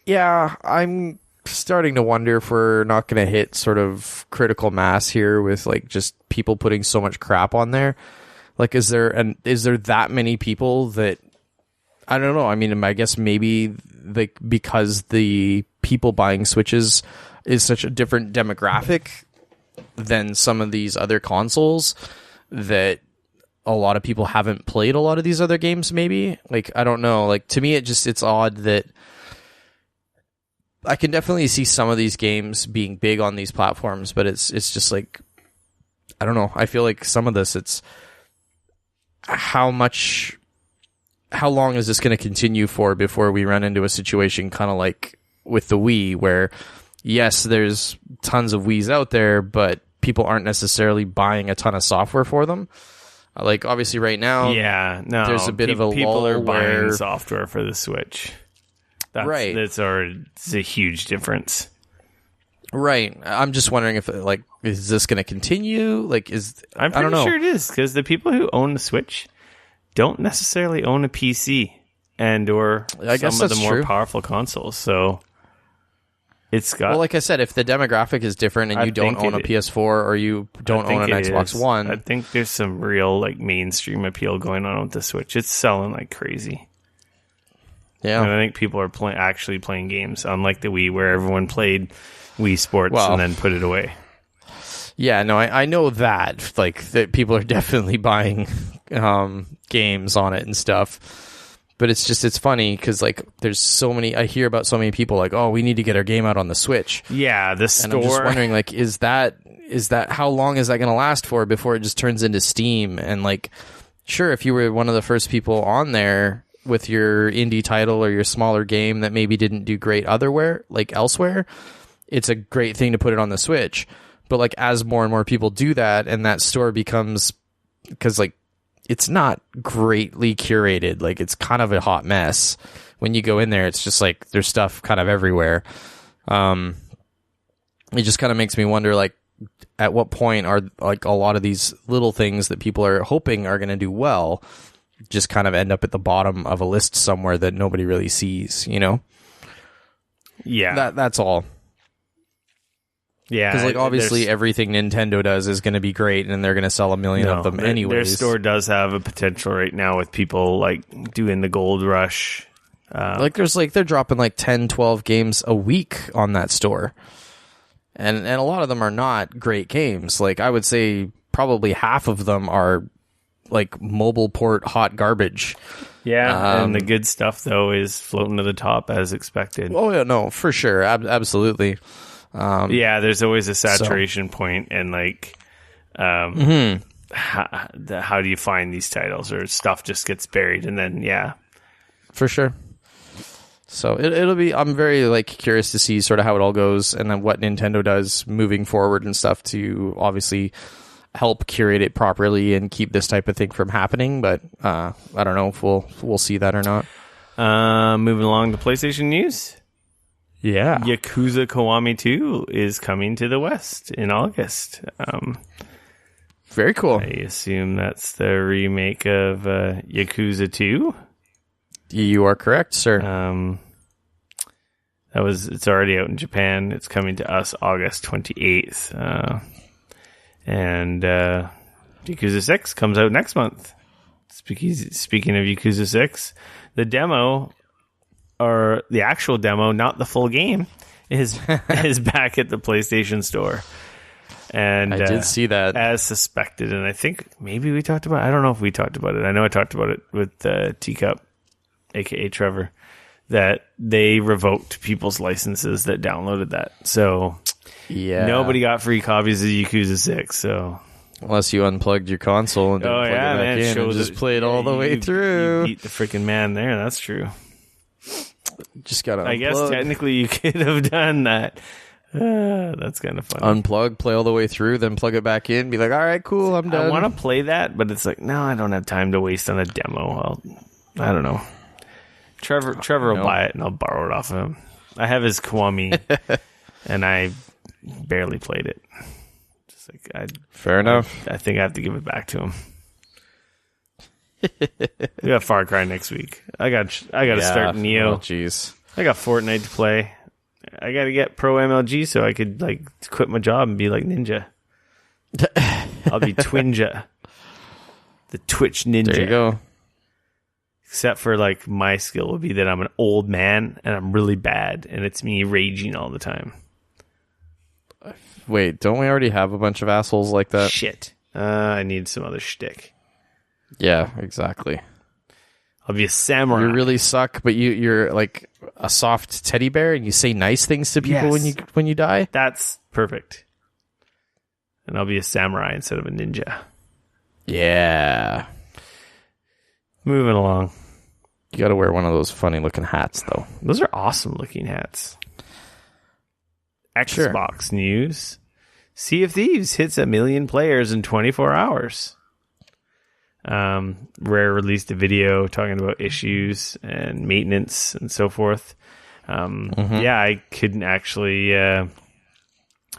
Yeah, I'm starting to wonder if we're not going to hit sort of critical mass here with like just people putting so much crap on there. Like, is there that many people that, I don't know. I mean, I guess maybe like because the people buying Switches is such a different demographic than some of these other consoles, that a lot of people haven't played a lot of these other games, maybe. Like, I don't know. Like, to me, it's odd that I can definitely see some of these games being big on these platforms, but it's just like, I don't know. I feel like some of this, it's how long is this going to continue for before we run into a situation kind of like with the Wii, where yes, there's tons of Wiis out there, but people aren't necessarily buying a ton of software for them. Like, obviously right now, there's a bit of a people lull are buying where software for the Switch. Right. It's a huge difference. Right. I'm just wondering if, like, is this going to continue? Like, I'm pretty sure it is, because the people who own the Switch don't necessarily own a PC or some of the more powerful consoles. So it's got. Well, like I said, if the demographic is different and you don't own a PS4 or you don't own an Xbox One, I think there's some real like mainstream appeal going on with the Switch. It's selling like crazy. Yeah, and I think people are actually playing games, unlike the Wii, where everyone played Wii Sports and then put it away. Yeah, no, I know that. Like, that people are definitely buying games on it and stuff. But it's funny because, like, there's so many. I hear about so many people like, oh, we need to get our game out on the Switch. Yeah, the store. And I'm just wondering, like, is that how long is that going to last for before it just turns into Steam? And, like, sure, if you were one of the first people on there with your indie title or your smaller game that maybe didn't do great elsewhere, it's a great thing to put it on the Switch. But like as more and more people do that, and that store becomes, because like it's not greatly curated, like it's kind of a hot mess. When you go in there, it's just like there's stuff kind of everywhere. It just kind of makes me wonder, like, at what point are like a lot of these little things that people are hoping are going to do well just kind of end up at the bottom of a list somewhere that nobody really sees, you know? Yeah. That's all. Yeah. Because like obviously everything Nintendo does is going to be great, and they're going to sell 1 million of them anyways. Their store does have a potential right now with people like doing the gold rush. Like there's like they're dropping like 10, 12 games a week on that store. And a lot of them are not great games. Like I would say probably half of them are like mobile port hot garbage. Yeah, and the good stuff though is floating to the top as expected. Oh yeah, no, for sure, absolutely. Yeah, there's always a saturation point, and like, how do you find these titles, or stuff just gets buried, and then for sure. So it'll be. I'm very like curious to see sort of how it all goes, and then what Nintendo does moving forward and stuff to obviously help curate it properly and keep this type of thing from happening. But I don't know if we'll see that or not. Moving along to PlayStation news. Yeah, Yakuza Kiwami 2 is coming to the West in August. Very cool. I assume that's the remake of Yakuza 2. You are correct, sir. It's already out in Japan. It's coming to us August 28th. And Yakuza 6 comes out next month. Speaking of Yakuza 6, the demo, or the actual demo, not the full game, is back at the PlayStation Store. And I did see that, as suspected. And I think maybe we talked about it. I don't know if we talked about it. I know I talked about it with Teacup, aka Trevor, that they revoked people's licenses that downloaded that. So nobody got free copies of Yakuza 6. So unless you unplugged your console and plug it back in and just play it all the way through. You beat the freaking man there. That's true. Just gotta unplug. I guess technically you could have done that. That's kind of funny. Unplug, play all the way through, then plug it back in, be like, all right, cool, I'm done. I want to play that, but it's like, no, I don't have time to waste on a demo. I don't know. Trevor will buy it, and I'll borrow it off of him. I have his Kiwami, and I barely played it. Just like fair enough. I think I have to give it back to him. We got Far Cry next week. I got to start Nioh. Oh, jeez. I got Fortnite to play. I got to get Pro MLG so I could like quit my job and be like Ninja. I'll be Twinja, the Twitch Ninja. There you go. Except for like my skill would be that I'm an old man and I'm really bad, and it's me raging all the time. Wait, don't we already have a bunch of assholes like that? Shit. I need some other shtick. Yeah, exactly. I'll be a samurai. You really suck, but you're like a soft teddy bear, and you say nice things to people when you die. That's perfect. And I'll be a samurai instead of a ninja. Yeah. Moving along. You got to wear one of those funny looking hats, though. Those are awesome looking hats. Xbox news. Sea of Thieves hits 1 million players in 24 hours. Rare released a video talking about issues and maintenance and so forth. Yeah, I couldn't actually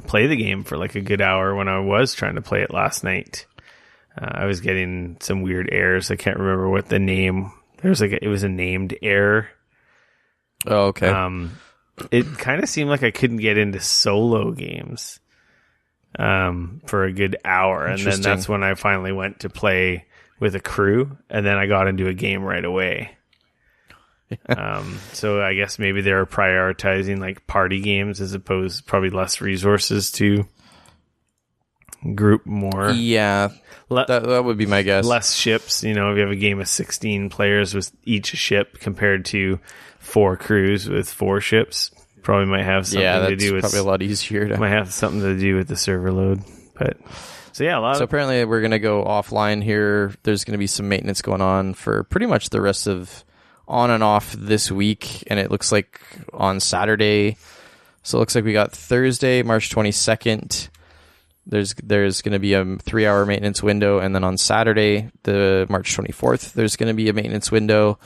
play the game for like a good hour when I was trying to play it last night. I was getting some weird errors. I can't remember what the name. It was a named error. Oh, okay. It kind of seemed like I couldn't get into solo games for a good hour, and then that's when I finally went to play with a crew, and then I got into a game right away. So I guess maybe they're prioritizing like party games as opposed probably less resources to group more. Yeah, that would be my guess. Less ships. You know, if you have a game of 16 players with each a ship compared to 4 crews with 4 ships, probably might have something to do with. Probably a lot easier. Might have something to do with the server load, but. So yeah, apparently we're going to go offline here. There's going to be some maintenance going on for pretty much the rest of on and off this week, and it looks like on Saturday. So it looks like we got Thursday, March 22nd, There's going to be a 3-hour maintenance window, and then on Saturday, the March 24th, there's going to be a maintenance window,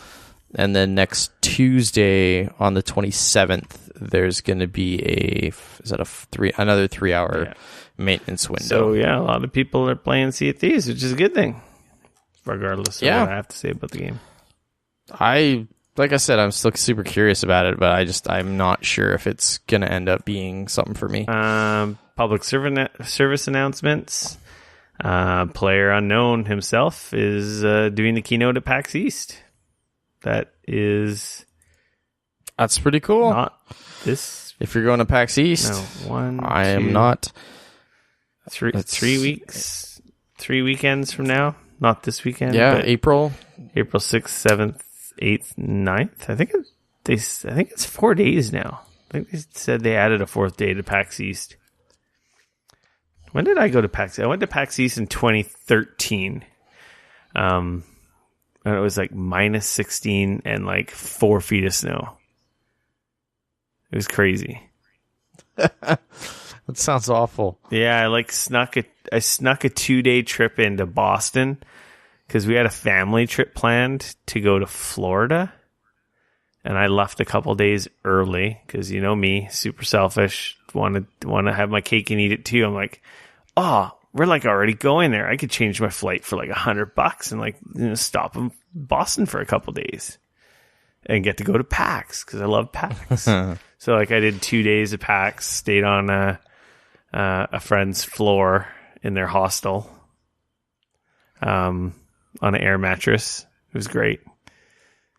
and then next Tuesday on the 27th, there's going to be another 3-hour maintenance window. So yeah, a lot of people are playing Sea of Thieves, which is a good thing, regardless of what I have to say about the game. Like I said, I'm still super curious about it, but I'm not sure if it's going to end up being something for me. Public service announcements. PlayerUnknown himself is doing the keynote at PAX East. That's pretty cool. Not this. If you're going to PAX East, I am not. 3 weeks, 3 weekends from now. Not this weekend. Yeah, April 6th, 7th, 8th, 9th. I think it's 4 days now. I think they said they added a 4th day to PAX East. When did I go to PAX? I went to PAX East in 2013. And it was like minus 16 and like 4 feet of snow. It was crazy. That sounds awful. Yeah, I snuck a 2-day trip into Boston because we had a family trip planned to go to Florida. And I left a couple days early because, you know me, super selfish, want to have my cake and eat it too. I'm like, we're like already going there. I could change my flight for like $100 and stop in Boston for a couple days and get to go to PAX because I love PAX. So I did 2 days of PAX, stayed on a friend's floor in their hostel on an air mattress. It was great.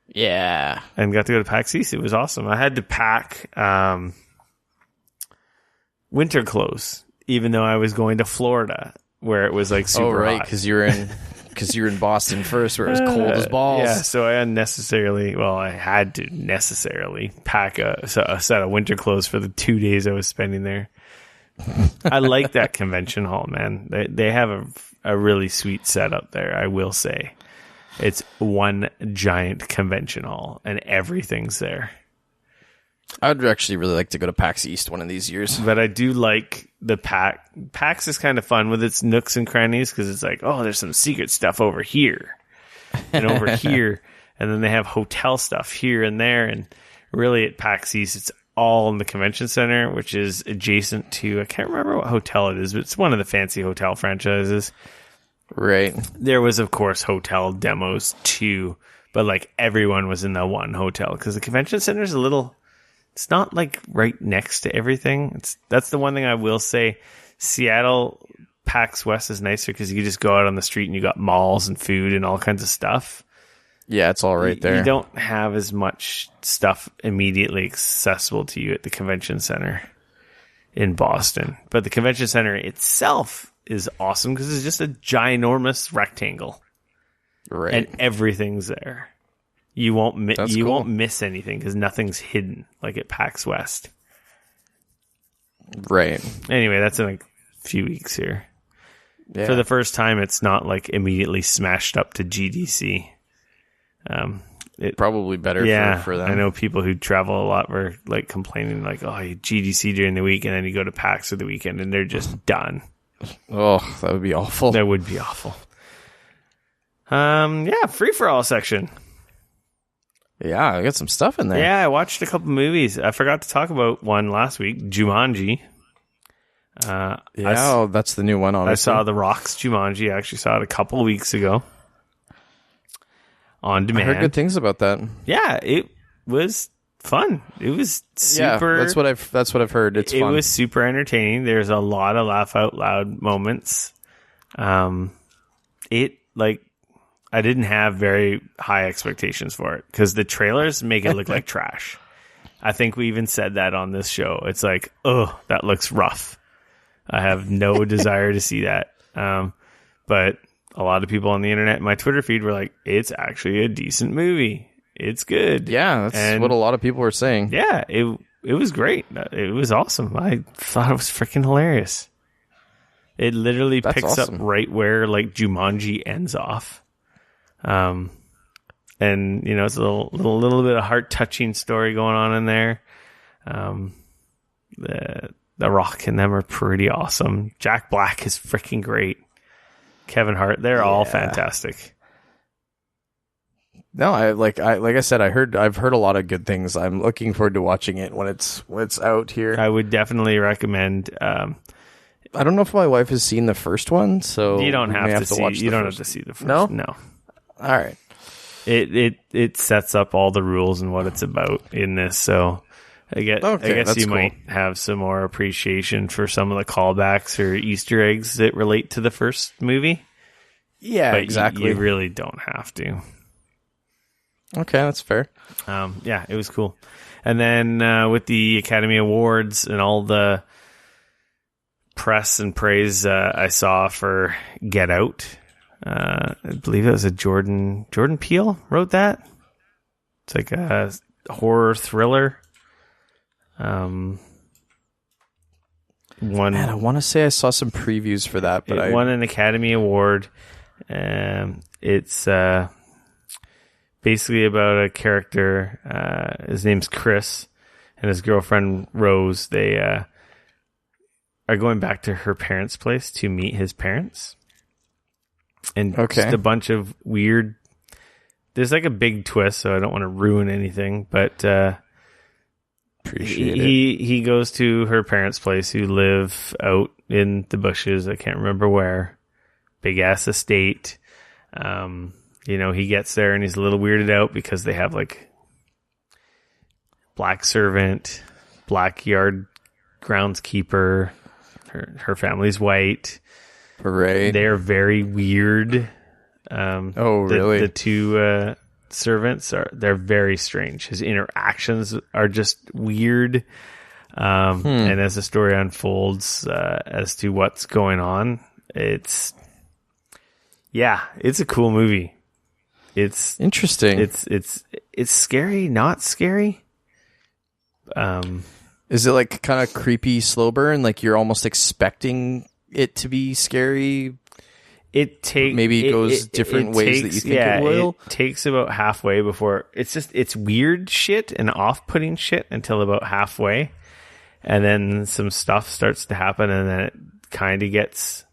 Yeah. And got to go to PAX East. It was awesome. I had to pack winter clothes, even though I was going to Florida, where it was like super hot. Because you were in Boston first, where it was cold as balls. Yeah, so I had to necessarily pack a set of winter clothes for the 2 days I was spending there. I like that convention hall, man. They have a really sweet setup there, I will say. It's one giant convention hall, and everything's there. I would actually really like to go to PAX East one of these years. But I do like the PAX. PAX is kind of fun with its nooks and crannies because it's like, there's some secret stuff over here and over here. And then they have hotel stuff here and there. And really at PAX East, it's all in the convention center, which is adjacent to, I can't remember what hotel it is, but it's one of the fancy hotel franchises. Right. There was, of course, hotel demos too, but everyone was in the one hotel because the convention center is it's not right next to everything. That's the one thing I will say. Seattle PAX West is nicer because you can just go out on the street and you got malls and food and all kinds of stuff. Yeah, it's all right there. You don't have as much stuff immediately accessible to you at the convention center in Boston. But the convention center itself is awesome because it's just a ginormous rectangle. Right. And everything's there. You won't miss anything because nothing's hidden like at PAX West. Right. Anyway, that's in a few weeks here. Yeah. For the first time, it's not immediately smashed up to GDC. Probably better for them. I know people who travel a lot were complaining GDC during the week and then you go to PAX for the weekend and they're just done. Oh, that would be awful. That would be awful. Free for all section. Yeah, I got some stuff in there. Yeah, I watched a couple movies. I forgot to talk about one last week, Jumanji. That's the new one, obviously. I saw The Rock's Jumanji. I actually saw it a couple weeks ago. On demand. I heard good things about that. Yeah, it was fun. It was super... Yeah, that's what I've heard. It was super entertaining. There's a lot of laugh out loud moments. I didn't have very high expectations for it because the trailers make it look like trash. I think we even said that on this show. It's like, that looks rough. I have no desire to see that. But a lot of people on the internet, my Twitter feed were like, it's actually a decent movie. It's good. Yeah, that's what a lot of people were saying. Yeah, it was great. It was awesome. I thought it was freaking hilarious. It literally picks up right where Jumanji ends off. And it's a little bit of heart touching story going on in there. The Rock and them are pretty awesome. Jack Black is freaking great. Kevin Hart, they're all fantastic. No, like I said, I've heard a lot of good things. I'm looking forward to watching it when it's out here. I would definitely recommend. I don't know if my wife has seen the first one, so you don't have to watch. You don't have to see the first. No. All right. It sets up all the rules and what it's about in this. So I guess you might have some more appreciation for some of the callbacks or Easter eggs that relate to the first movie. Yeah, but exactly. You really don't have to. Okay, that's fair. Yeah, it was cool. And then with the Academy Awards and all the press and praise I saw for Get Out, I believe it was a Jordan Peele wrote that. It's like a horror thriller. Man, I want to say I saw some previews for that, but it won an Academy Award. It's basically about a character. His name's Chris, and his girlfriend Rose. They are going back to her parents' place to meet his parents, and just a bunch of weird. There's like a big twist, so I don't want to ruin anything, but he goes to her parents' place, who live out in the bushes. I can't remember where. Big ass estate. He gets there and he's a little weirded out because they have like black servant, black yard groundskeeper. Her family's white. Right. They're very weird. Really? The two servants they're very strange. His interactions are just weird. And as the story unfolds as to what's going on, it's a cool movie. It's interesting. It's scary, not scary. Is it like kind of creepy, slow burn? Like you're almost expecting it to be scary? It goes different ways that you think it will? It takes about halfway before it's weird shit and off-putting shit until about halfway. And then some stuff starts to happen and then it kind of gets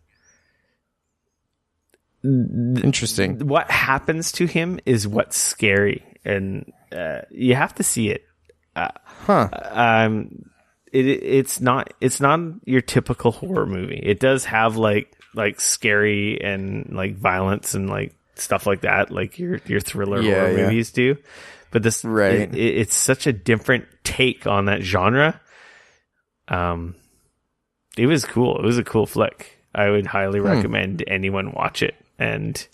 interesting. What happens to him is what's scary, and you have to see it. It's not your typical horror movie. It does have like scary and like violence and like stuff like that, like your thriller horror movies do. But this, it's such a different take on that genre. It was cool. It was a cool flick. I would highly recommend anyone watch it. And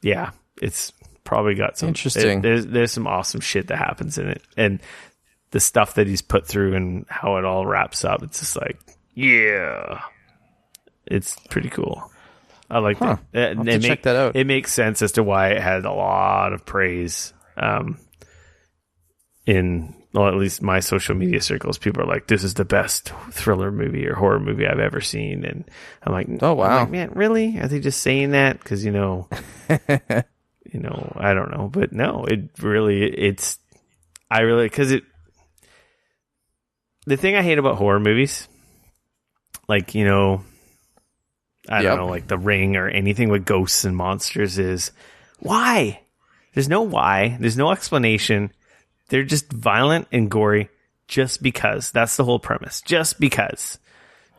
it's probably got some interesting. There's some awesome shit that happens in it, and the stuff that he's put through and how it all wraps up. It's just like, it's pretty cool. I like that. I'll have to check that out. It makes sense as to why it had a lot of praise. At least my social media circles, people are like, this is the best thriller movie or horror movie I've ever seen. And I'm like, oh, wow. I'm like, man, really? Are they just saying that? Because, I don't know. But no, because the thing I hate about horror movies, like, I don't know, like The Ring or anything with ghosts and monsters is why? There's no why. There's no explanation. They're just violent and gory just because. That's the whole premise. Just because.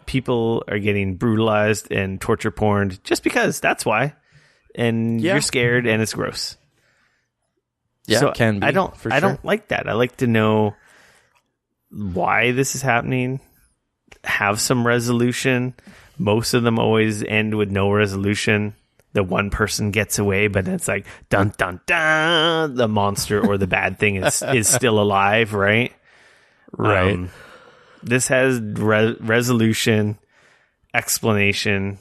People are getting brutalized and torture porned just because. That's why. And you're scared and it's gross. Yeah, so it can be. I don't like that. I like to know why this is happening. Have some resolution. Most of them always end with no resolution. The one person gets away, but it's like, dun, dun, dun, the monster or the bad thing is still alive, right? Right. This has resolution, explanation,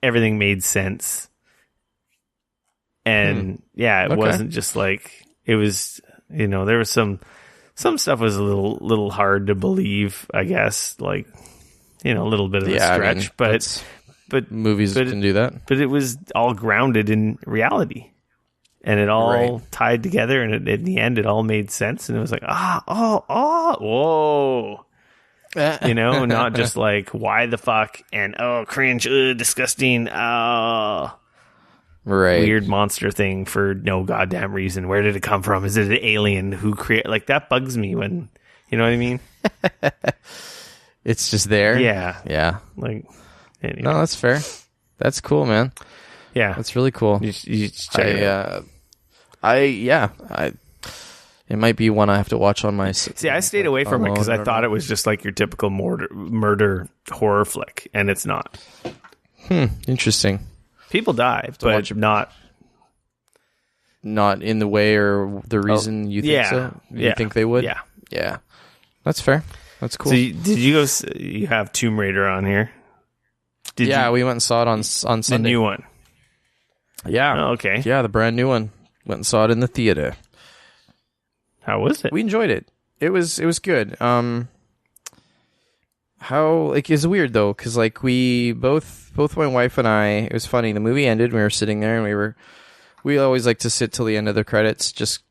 everything made sense. And it wasn't just like, it was, there was some stuff was a little hard to believe, I guess, like, a little bit of a stretch, but movies can do that. But it was all grounded in reality, and it all tied together. And in the end, it all made sense. And it was like, whoa, You know, not just like, why the fuck? And, oh, cringe, disgusting, right. Weird monster thing for no goddamn reason. Where did it come from? Is it an alien who create? Like, that bugs me when, you know what I mean? It's just there. Yeah. Like, anyway. No, that's fair. That's cool, man. Yeah. That's really cool. You check it out. It might be one I have to watch on my... See, I stayed away from it because I thought it was just like your typical murder horror flick, and it's not. Interesting. People die, but not in the way or the reason you think so? You think they would? Yeah. That's fair. That's cool. So did you go... You have Tomb Raider on here. We went and saw it on Sunday. The new one. Yeah. Oh, okay. Yeah, the brand new one. Went and saw it in the theater. How was it? We enjoyed it. It was good. It's weird though, because like we both my wife and I, it was funny. The movie ended, and we were sitting there, and we always like to sit till the end of the credits, just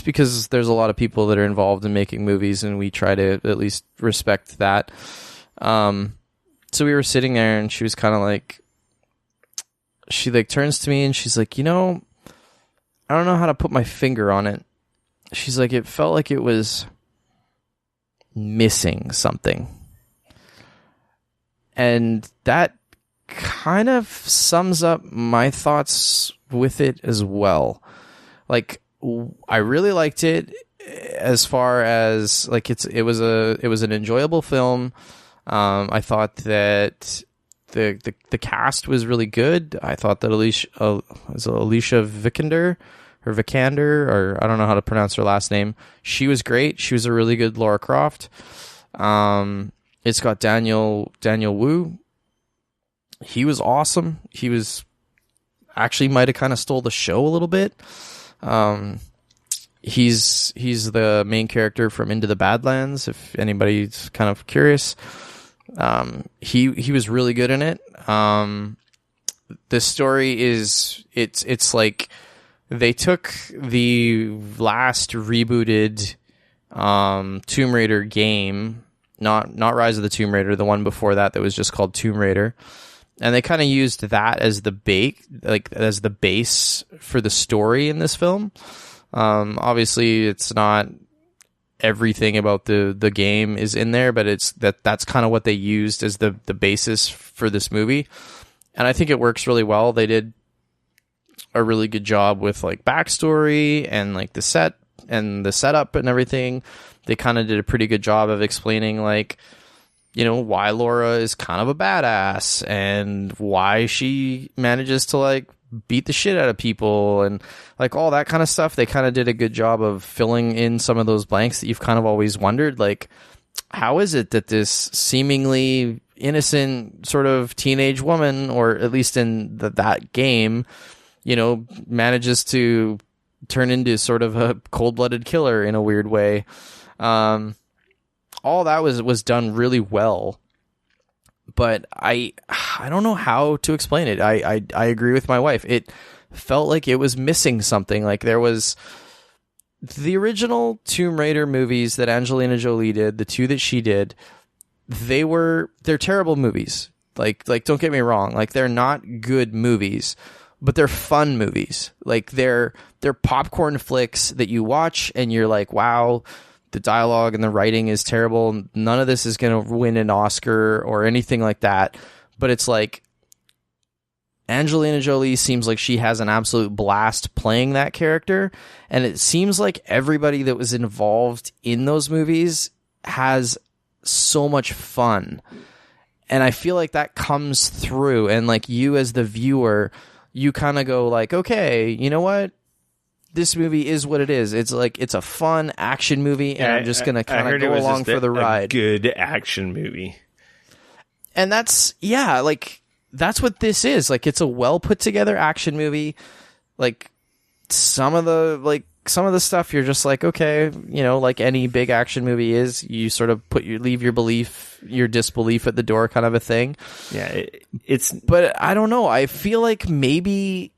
because there's a lot of people that are involved in making movies, and we try to at least respect that. So we were sitting there, and she was kind of like, she like turns to me, and she's like, I don't know how to put my finger on it. She's like, it felt like it was missing something. And that kind of sums up my thoughts with it as well. Like, I really liked it as far as like it was an enjoyable film. I thought that the cast was really good. I thought that Alicia Vikander, or I don't know how to pronounce her last name. She was great. She was a really good Lara Croft. It's got Daniel Wu. He was awesome. He was actually might have kind of stole the show a little bit. He's the main character from Into the Badlands, if anybody's kind of curious. He was really good in it. The story is it's like they took the last rebooted Tomb Raider game, not Rise of the Tomb Raider, the one before that was just called Tomb Raider, and they kind of used that as the base for the story in this film. Obviously, it's not everything about the game is in there, but that's kind of what they used as the basis for this movie, and I think it works really well. They did a really good job with like backstory and like the set and the setup and everything. They kind of did a pretty good job of explaining like, why Laura is kind of a badass and why she manages to like beat the shit out of people and like all that kind of stuff. They kind of did a good job of filling in some of those blanks that you've kind of always wondered, like, how is it that this seemingly innocent sort of teenage woman, or at least in that game, manages to turn into sort of a cold-blooded killer in a weird way. All that was done really well, but I don't know how to explain it. I agree with my wife. It felt like it was missing something. Like there was the original Tomb Raider movies that Angelina Jolie did, the two that she did. They're terrible movies. Like don't get me wrong. Like they're not good movies, but they're fun movies. Like they're popcorn flicks that you watch and you're like, wow, the dialogue and the writing is terrible. None of this is going to win an Oscar or anything like that. But it's like Angelina Jolie seems like she has an absolute blast playing that character. And it seems like everybody that was involved in those movies has so much fun. And I feel like that comes through. And like you as the viewer, you kind of go like, okay, you know what? This movie is what it is. It's like, it's a fun action movie, and I'm just going to kind of go along for the ride. Good action movie. And that's what this is. Like, it's a well put together action movie. Like some of the stuff you're just like, okay, like any big action movie is, you sort of leave your disbelief at the door kind of a thing. Yeah. But I don't know. I feel like maybe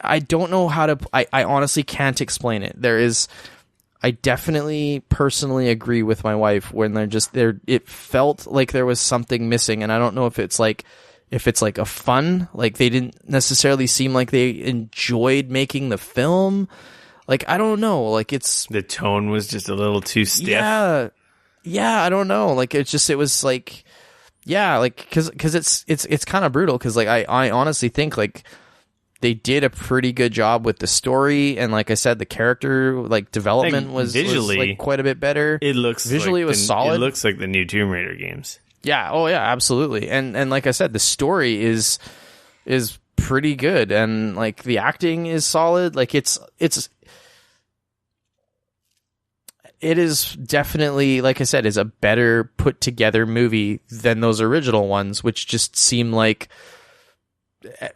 I don't know how to, I honestly can't explain it. There is I definitely personally agree with my wife when it felt like there was something missing, and I don't know if it's like a fun, like they didn't necessarily seem like they enjoyed making the film. Like, I don't know, like the tone was just a little too stiff. Yeah, I don't know. Like, it was like, yeah, like, cause it's kind of brutal. Cause like, I honestly think like they did a pretty good job with the story. And like I said, the character like development was like quite a bit better. It looks visually like it was solid. It looks like the new Tomb Raider games. Yeah. Oh yeah, absolutely. And like I said, the story is pretty good. And like the acting is solid. Like it is definitely, like I said, is a better put together movie than those original ones, which just seem like,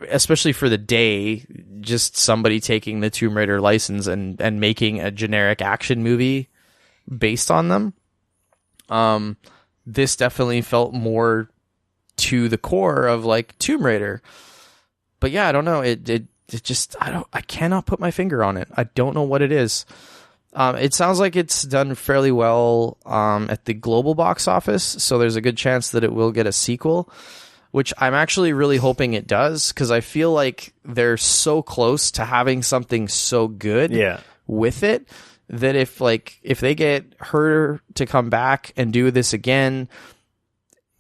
especially for the day, just somebody taking the Tomb Raider license and making a generic action movie based on them. This definitely felt more to the core of like Tomb Raider. But yeah, I don't know. It just, I cannot put my finger on it. I don't know what it is. It sounds like it's done fairly well at the global box office, so there's a good chance that it will get a sequel, which I'm actually really hoping it does, because I feel like they're so close to having something so good with it that if they get her to come back and do this again,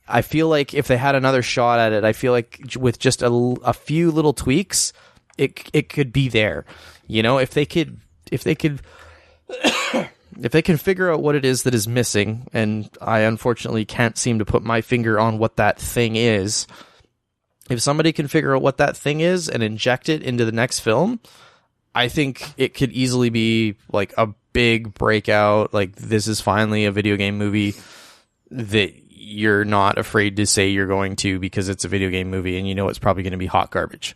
I feel like if they had another shot at it, I feel like with just a few little tweaks, it could be there. You know, if they could figure out what it is that is missing, and I unfortunately can't seem to put my finger on what that thing is. If somebody can figure out what that thing is and inject it into the next film, I think it could easily be like a big breakout. Like, this is finally a video game movie that you're not afraid to say you're going to, because it's a video game movie and you know it's probably going to be hot garbage.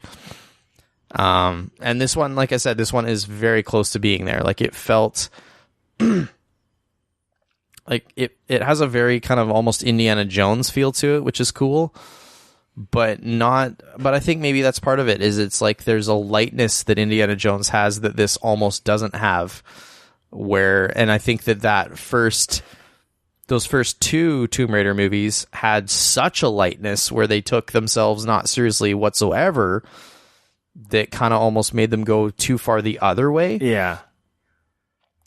And this one, like I said, this one is very close to being there. Like, it felt like it has a very kind of almost Indiana Jones feel to it, which is cool, but I think maybe that's part of it, is it's like there's a lightness that Indiana Jones has that this almost doesn't have, and I think those first two Tomb Raider movies had such a lightness where they took themselves not seriously whatsoever, that kind of almost made them go too far the other way. Yeah.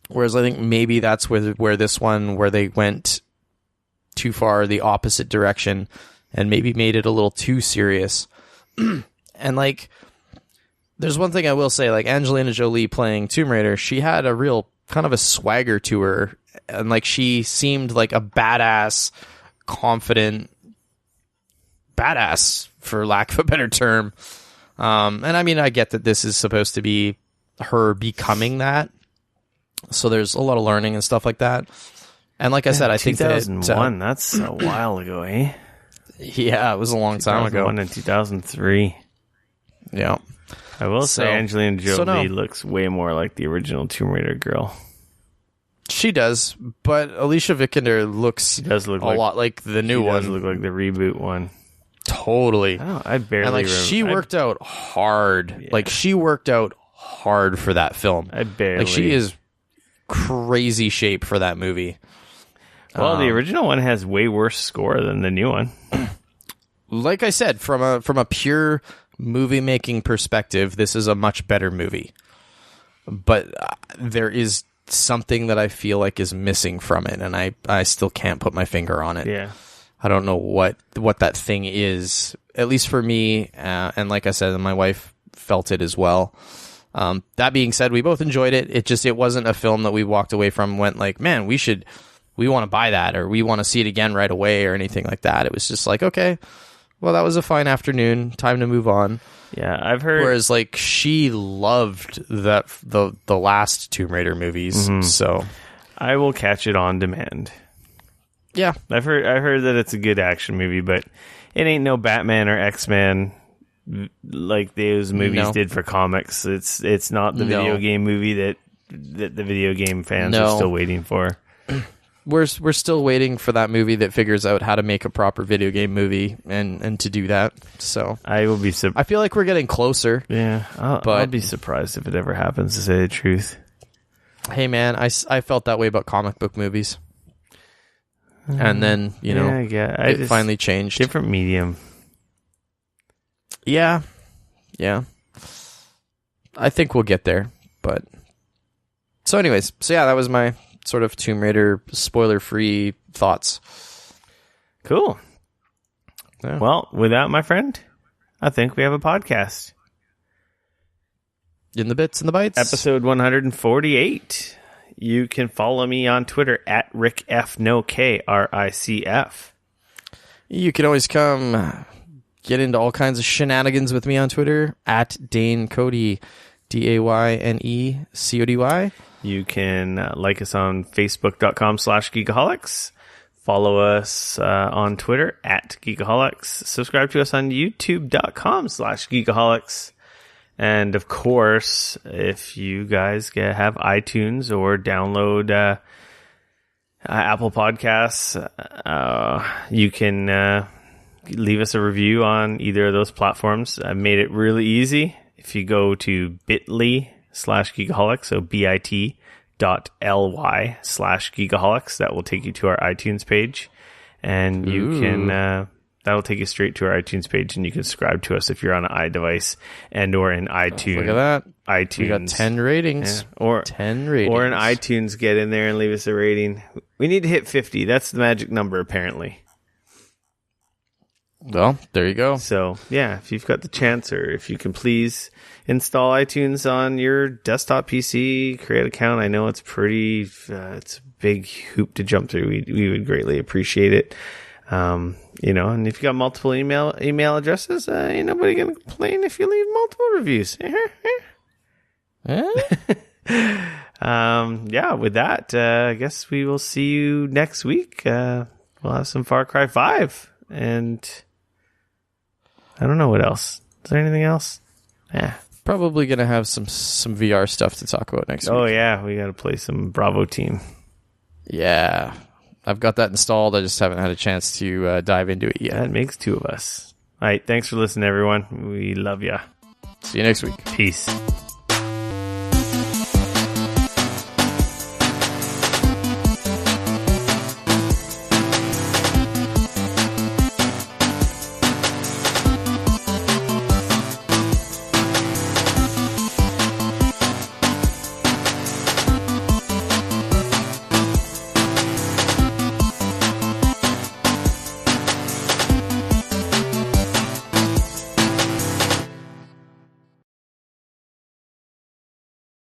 Whereas I think maybe that's where this one, where they went too far the opposite direction and maybe made it a little too serious. And like, there's one thing I will say, like Angelina Jolie playing Tomb Raider, she had a real kind of a swagger to her. And like, she seemed like a badass, confident badass, for lack of a better term. And I mean, I get that this is supposed to be her becoming that, so there's a lot of learning and stuff like that. And like I said, I think that 2001, that's a while ago, eh? Yeah, it was a long time ago. 2001 and 2003. Yeah. I will say Angelina Jolie looks way more like the original Tomb Raider girl. She does, but Alicia Vikander looks lot like the new one. She does look like the reboot one. Totally. I barely. And like, she worked out hard. Yeah. Like, she worked out hard for that film. I barely. Like, she is crazy shape for that movie. Well, the original one has way worse score than the new one. Like I said, from a pure movie making perspective, this is a much better movie. But there is something that I feel like is missing from it, and I still can't put my finger on it. Yeah. I don't know what that thing is, at least for me. And like I said, my wife felt it as well. That being said, we both enjoyed it. It wasn't a film that we walked away from and went like, man, we want to buy that, or we want to see it again right away, or anything like that. It was just like, okay, well, that was a fine afternoon. Time to move on. Yeah, I've heard. Whereas like, she loved the last Tomb Raider movies. Mm-hmm. So I will catch it on demand. Yeah, I've heard that it's a good action movie, but it ain't no Batman or X-Men like those movies did for comics. It's not the video game movie that the video game fans are still waiting for. We're still waiting for that movie that figures out how to make a proper video game movie and to do that. So I will be. I feel like we're getting closer. Yeah, I'll be surprised if it ever happens, to say the truth. Hey, man, I felt that way about comic book movies. And then, it finally changed. Different medium. Yeah. I think we'll get there, but... So anyways, that was my sort of Tomb Raider spoiler-free thoughts. Cool. Yeah. Well, with that, my friend, I think we have a podcast. In the bits and the bytes. Episode 148. You can follow me on Twitter at RickF, RICF. You can always come get into all kinds of shenanigans with me on Twitter at Dane Cody, DAYNECODY. You can like us on Facebook.com/Geekoholics. Follow us on Twitter at Geekoholics. Subscribe to us on YouTube.com/Geekoholics. And of course, if you guys have iTunes or download Apple Podcasts, you can leave us a review on either of those platforms. I made it really easy. If you go to bit.ly/Geekoholics, so bit.ly/Geekoholics, that will take you to our iTunes page. And you can... that'll take you straight to our iTunes page, and you can subscribe to us if you're on an iDevice and or in iTunes. Look at that. iTunes. We got 10 ratings. Yeah. 10 ratings. Or in iTunes, get in there and leave us a rating. We need to hit 50. That's the magic number, apparently. Well, there you go. So, yeah, if you've got the chance, or if you can please install iTunes on your desktop PC, create an account. I know it's pretty, it's a big hoop to jump through. We would greatly appreciate it. And if you got multiple email addresses, ain't nobody gonna complain if you leave multiple reviews. With that, I guess we will see you next week. We'll have some Far Cry 5, and I don't know what else. Is there anything else? Yeah. Probably gonna have some VR stuff to talk about next week. Oh yeah, we gotta play some Bravo Team. Yeah. I've got that installed. I just haven't had a chance to dive into it yet. That makes two of us. All right. Thanks for listening, everyone. We love ya. See you next week. Peace.